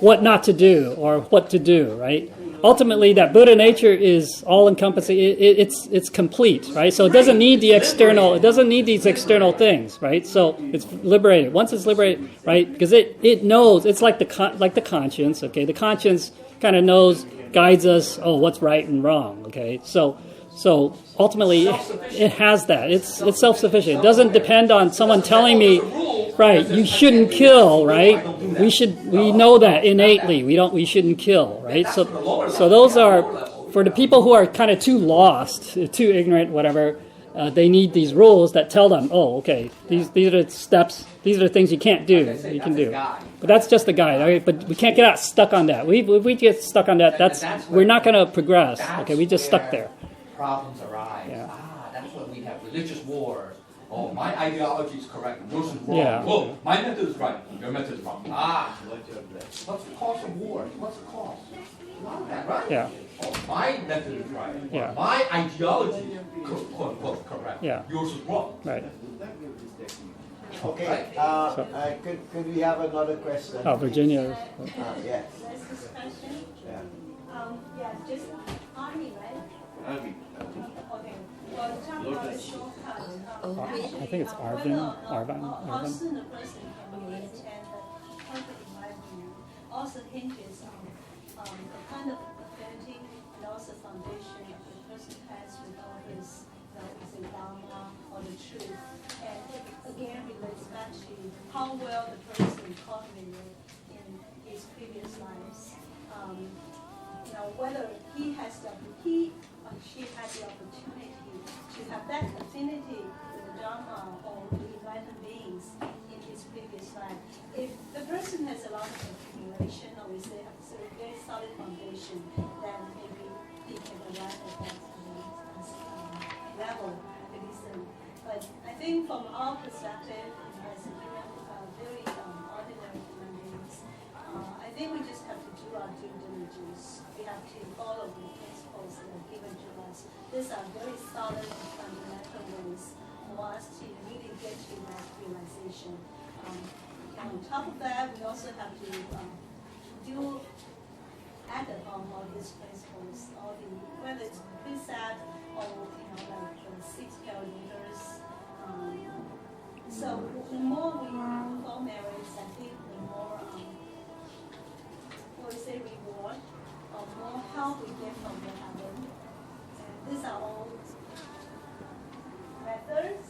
what not to do or what to do, right? Ultimately, that Buddha nature is all-encompassing. It's complete, right? So it doesn't need the external. It doesn't need these external things, right? So it's liberated. Once it's liberated, right? Because it knows. It's like the conscience. Okay, the conscience kind of knows, guides us. Oh, what's right and wrong. Okay, so ultimately, it has that. It's self-sufficient. It doesn't depend on someone telling me, right, you shouldn't kill, right? We know that innately. We shouldn't kill, right? So those are, for the people who are kind of too lost, too ignorant, whatever, they need these rules that tell them, oh, okay, these are the steps, these are the things you can't do, you can do. But that's just a guide, right? But we can't get stuck on that. If we get stuck on that, we're not going to progress. Okay, we just stuck there. Problems arise. Yeah. That's when we have religious wars. Oh, my ideology is correct, yours is wrong. Yeah. Oh, my method is right, your method is wrong. What's the cause of war? What's the cause? A lot of that, right? Yeah. Oh, my method is right. Yeah. My ideology is quote unquote correct. Yeah. Yours is wrong. Right. Okay, could we have another question? Oh, Virginia. Yes. That's this question. Yeah. Just army, right? Okay. Okay. Well, talk about the shortcut. I think it's Arvin. How soon a person can really attend the perfect enlightenment also hinges on the kind of affinity and also foundation that the person has with all his, say, Dharma or the truth. And it again relates back to how well the person cultivated in his previous lives. Whether he or she has the opportunity to have that affinity with the Dharma or the enlightened beings in his previous life. If the person has a lot of accumulation, or we say has a very solid foundation, then maybe he can arrive at that level pretty soon. But I think from our perspective, as a human, very ordinary human beings, I think we just have to do our due diligence. We have to follow the principles that are given to us. These are very solid and fundamental ways for us to really get to that realization. And on top of that, we also have to do act upon all these principles, whether it's precept or like the 6 parameters. So the more we perform merits, I think the more we say reward, or more help we get from the heaven. And these are all methods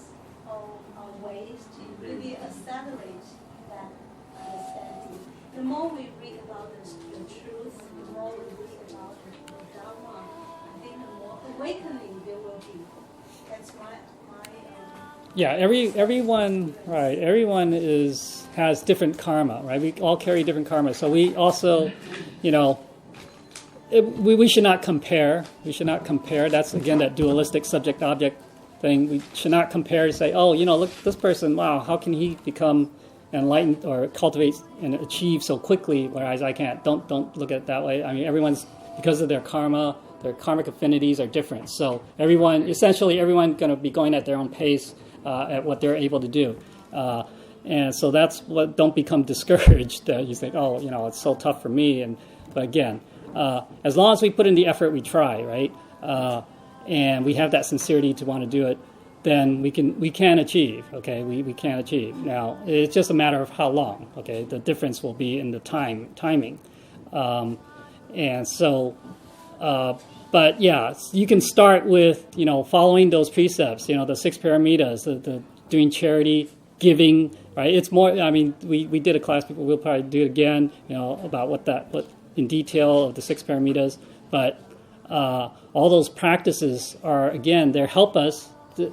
or ways to really accelerate that understanding. The more we read about the truth, the more we read about the Dharma, I think the more awakening there will be. That's my Yeah, everyone, right? Everyone is has different karma, right? We all carry different karma. So we also, we should not compare. We should not compare. That's, again, that dualistic subject-object thing. We should not compare to say, oh, look, this person, wow, how can he become enlightened or cultivate and achieve so quickly, whereas I can't? Don't look at it that way. I mean, everyone's, because of their karma, their karmic affinities are different. So essentially everyone going to be going at their own pace at what they're able to do. And so that's what, don't become discouraged. You think, oh, it's so tough for me. But again, as long as we put in the effort, we try, right? And we have that sincerity to want to do it, then we can achieve, okay? We can achieve. Now, it's just a matter of how long, okay? The difference will be in the timing. And so, but yeah, you can start with, following those precepts, the 6 paramitas, the doing charity, giving, right? It's more, I mean, we did a class, we'll probably do it again, about what in detail of the 6 paramitas, but all those practices are, again, they help us, they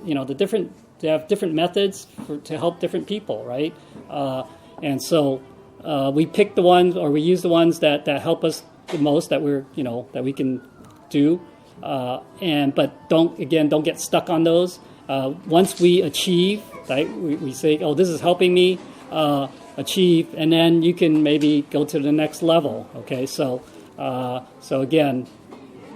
have different methods to help different people, right? And so we pick the ones, or we use the ones that help us the most, that that we can do, but don't get stuck on those. Once we achieve, right, we say, oh, this is helping me achieve, and then you can maybe go to the next level. Okay, so again,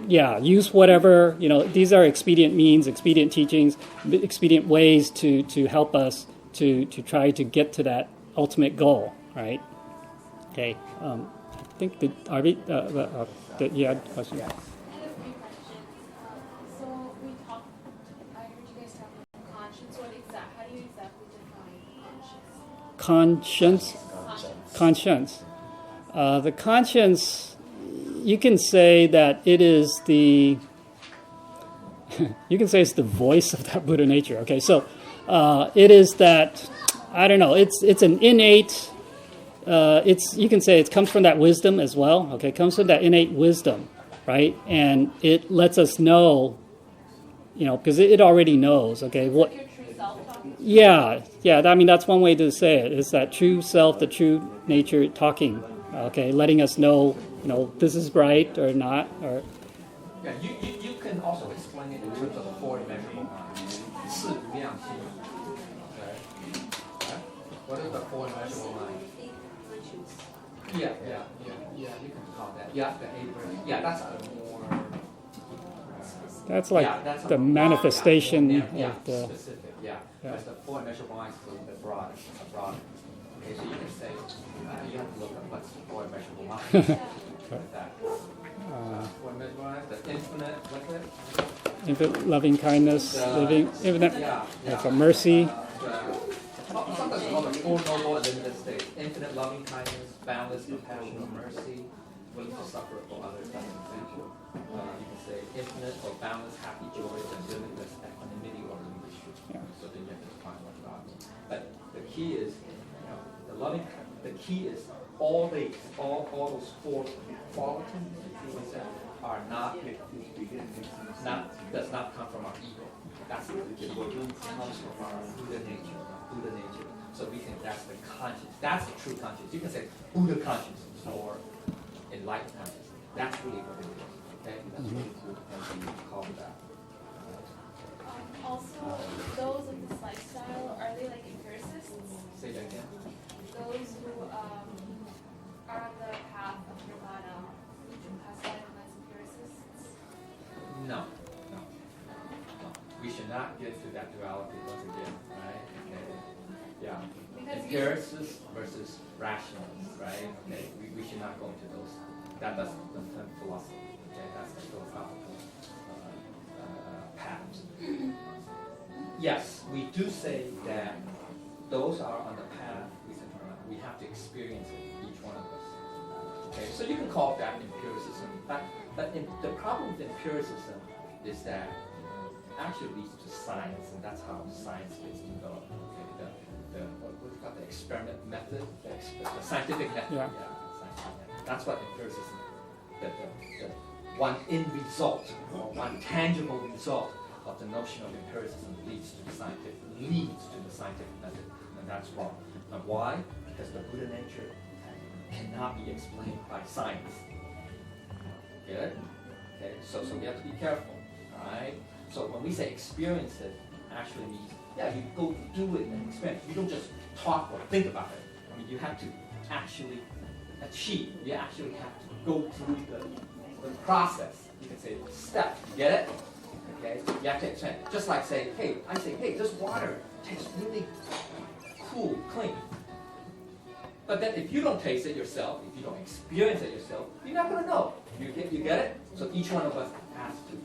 yeah, use whatever, these are expedient means, expedient teachings, expedient ways to help us to try to get to that ultimate goal, right? Okay, I think you had a question? I have a few questions. So we talked, I heard you guys talk about conscience. How do you exactly define conscience? Conscience. The conscience, you can say that it is the it's the voice of that Buddha nature. Okay, so it is that, I don't know, it's an innate, you can say it comes from that wisdom as well. Okay, it comes from that innate wisdom, right? And it lets us know, because it already knows. Okay, what? Your true self talking? Yeah. I mean, that's one way to say it. It's that true self, the true nature talking. Okay, letting us know, this is right or not, or. Yeah, you can also explain it in terms of the 4 immeasurable minds. 四无量心. Okay. Right? What is the 4 immeasurable minds? Yeah, you can call that. Yeah, the 8 virtues. Yeah, that's the more. That's like that's the manifestation yeah, of the. specific. Yeah, because the 4 immeasurable minds is a little bit broader. Okay, so you can say you have to look at what's the 4 immeasurable minds. With that. 4 immeasurable minds, the infinite. What's it? Infinite loving kindness, infinite. Yeah. That's a mercy. Sometimes called the 4 noble and limited states. Infinite loving kindness, boundless compassion or mercy, willing to suffer for others. That's an example. You can say infinite or boundless happy joys and limitless equanimity or leadership. Yeah. So then you have to define what God means. But the key is, the loving. The key is all those 4 qualities are does not come from our ego. That's the key. It comes from our Buddha nature. So we think that's the conscience. That's the true conscience. You can say Buddha consciousness or enlightened consciousness. That's really what it is. Okay? That's really cool. That's what we call that. Also, those of this lifestyle, are they like empiricists? Say that again. Those who are on the path of nirvana, would you classify them as empiricists? No. We should not get to that duality once again, right? Okay. Yeah. Because Empiricists versus rationalists, right? Okay. We should not go into those. That's the philosophy. Okay. That's the philosophical paths. Yes, we do say that those are on the path we have to experience it, each one of us. Okay, so you can call that empiricism, but the problem with empiricism is that actually leads to science, and that's how science gets developed. Okay, what do you call the experiment method, the scientific method. Yeah. Scientific method. That's what empiricism, the one end result or one tangible result of the notion of empiricism leads to the scientific method, and that's wrong. And why? Because the Buddha nature cannot be explained by science. Get it? Okay, so we have to be careful. Alright? So when we say experience it, actually means, yeah, you go do it and experience. You don't just talk or think about it. I mean, you have to actually achieve. You actually have to go through the process. You can say step. You get it? Okay? You have to experience. Just like say, hey, this water tastes really cool, clean. But then if you don't taste it yourself, if you don't experience it yourself, you're not going to know. You get it? So each one of us has to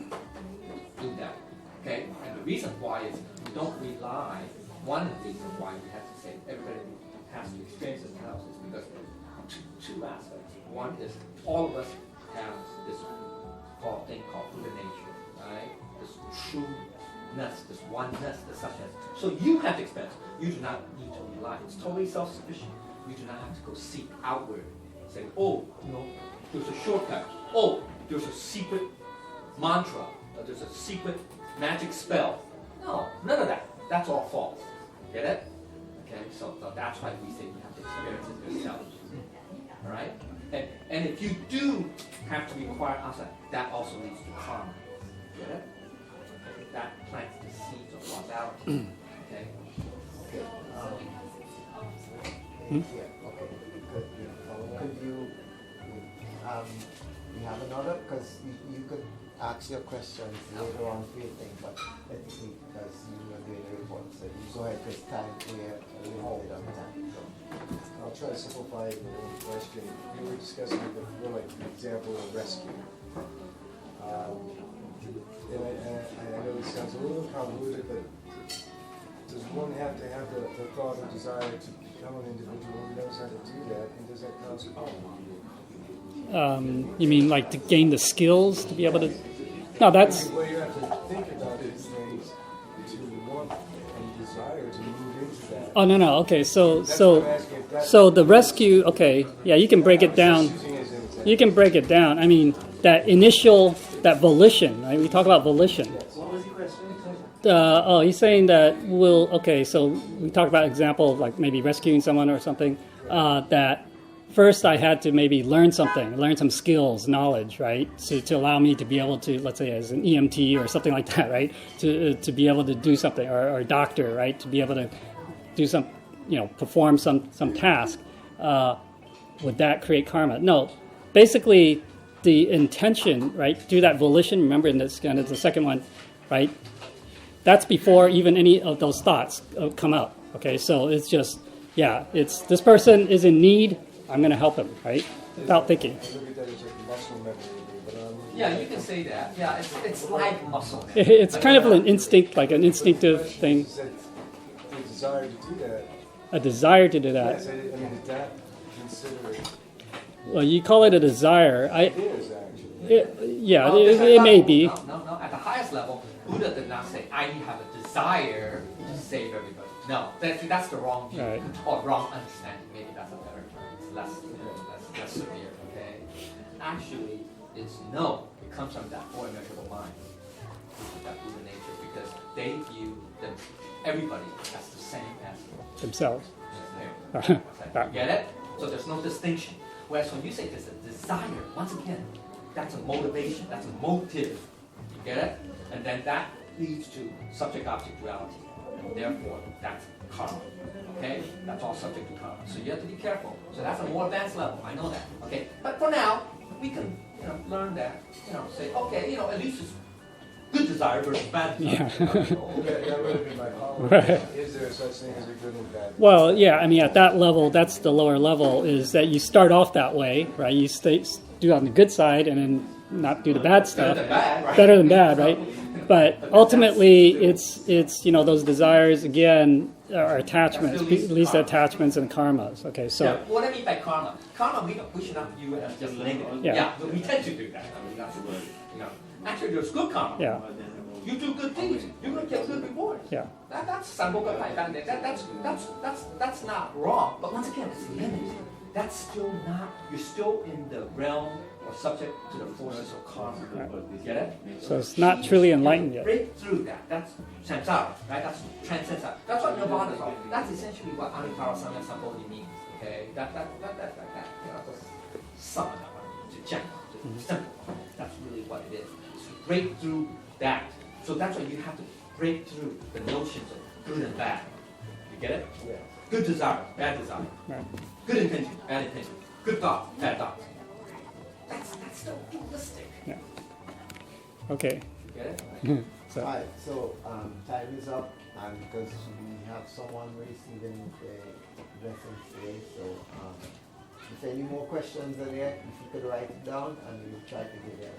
do that. Okay? And the reason why is we don't rely, one of the reasons why we have to say everybody has to experience it themselves is because of two aspects. One is all of us have this thing called Buddha nature, right? This trueness, this oneness, this such as. So you have to experience. You do not need to rely. It's totally self-sufficient. You do not have to go seek outward. Say, oh, there's a shortcut. Oh, there's a secret mantra. Or there's a secret magic spell. No, none of that. That's all false. Get it? Okay, so that's why we say you have to experience it yourself. All right? And if you do have to require outside, that also leads to karma. Get it? Okay, that plants the seeds of causality. Okay? Okay. Hmm? Yeah, okay. Could you you have another? Because you could ask your questions later on for your thing, but ethically, because you are doing the report, so you go ahead, because time we're a little bit on time. So. I'll try to simplify the question. You were discussing the example of rescue. And I know this sounds a little convoluted, but does one have to have the thought or desire to become an individual who knows how to do that, and does that constitute? You mean like to gain the skills to be able to? No, that's. Well, you have to think about these things to want and desire to move into that. Oh no. Okay, so That's what I'm asking, if that's- the rescue. Okay, yeah, you can break it down. Just using it as an example. You can break it down. I mean, that volition. Right? We talk about volition. What was the question? He's saying that so we talked about example of like maybe rescuing someone or something, that first I had to maybe learn some skills, knowledge, right? To allow me to be able to, let's say as an EMT or something like that, right? To be able to do something, or a doctor, right? To be able to do some, perform some task. Would that create karma? No. Basically, the intention, right? Through that volition, remember in this kind of the second one, right? That's before even any of those thoughts come out. Okay, so it's just, it's this person is in need. I'm going to help him, right? Without thinking. I look at that as like muscle memory, but Yeah, you can say that. Yeah, it's like muscle. It's kind of an instinct, like an instinctive thing. The desire to do that. A desire to do that. Yes, I mean, is that considered? Well, you call it a desire. It is actually. It may be. No. At the highest level, Buddha did not say, I have a desire to save everybody. No, that's the wrong view, Right. or wrong understanding. Maybe that's a better term. It's less severe, okay? Actually, it's no. It comes from that four immeasurable mind, that Buddha nature, because they view everybody as the same as Themselves. them. You get it? So there's no distinction. Whereas when you say there's a desire, once again, that's a motivation, that's a motive. You get it? And then that leads to subject-object duality. And therefore, that's karma. Okay? That's all subject to karma. So you have to be careful. So that's a more advanced level. I know that. Okay? But for now, we can learn that. Say, okay, at least it's good desire versus bad desire. Yeah. That would have been my follow-up. Right. Is there such thing as a good and bad? Well, yeah, I mean, at that level, that's the lower level, is that you start off that way, right? You do on the good side and then not do the bad stuff. Better than bad, right? Better than bad, right? But ultimately, it's those desires, again, are attachments, least attachments and karmas. Okay, so... Yeah, what I mean by karma? Karma, we should not view it as just negative. Yeah. But we tend to do that. I mean, that's the word. Actually, there's good karma. Yeah. You do good deeds, you're going to get good rewards. Yeah. That's samboga pai. That's not wrong. But once again, it's limited. That's still not. You're still in the realm or subject to the forces of karma. Right. Get it? So it's not truly enlightened yet. Break through that. That's samsara, right? That's transcends that. That's what nirvana is all. That's essentially what Anittara Samya Sambodhi means. Okay, that just sum it up, to general, to simple. That's really what it is. To break through that. So that's why you have to break through the notions of good and bad. You get it? Yeah. Good desire, bad desire. Right. Good intention, bad intention. Good thought, bad thought. That's still holistic. Yeah. Okay. You get it? So, Alright, so time is up, and because we have someone receiving the blessings today, so if any more questions are there, if you could write it down, and we'll try to give you an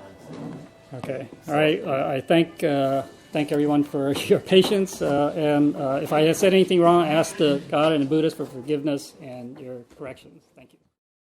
answer. okay. All right. I thank everyone for your patience. And if I have said anything wrong, ask the God and the Buddhist for forgiveness and your corrections. Thank you.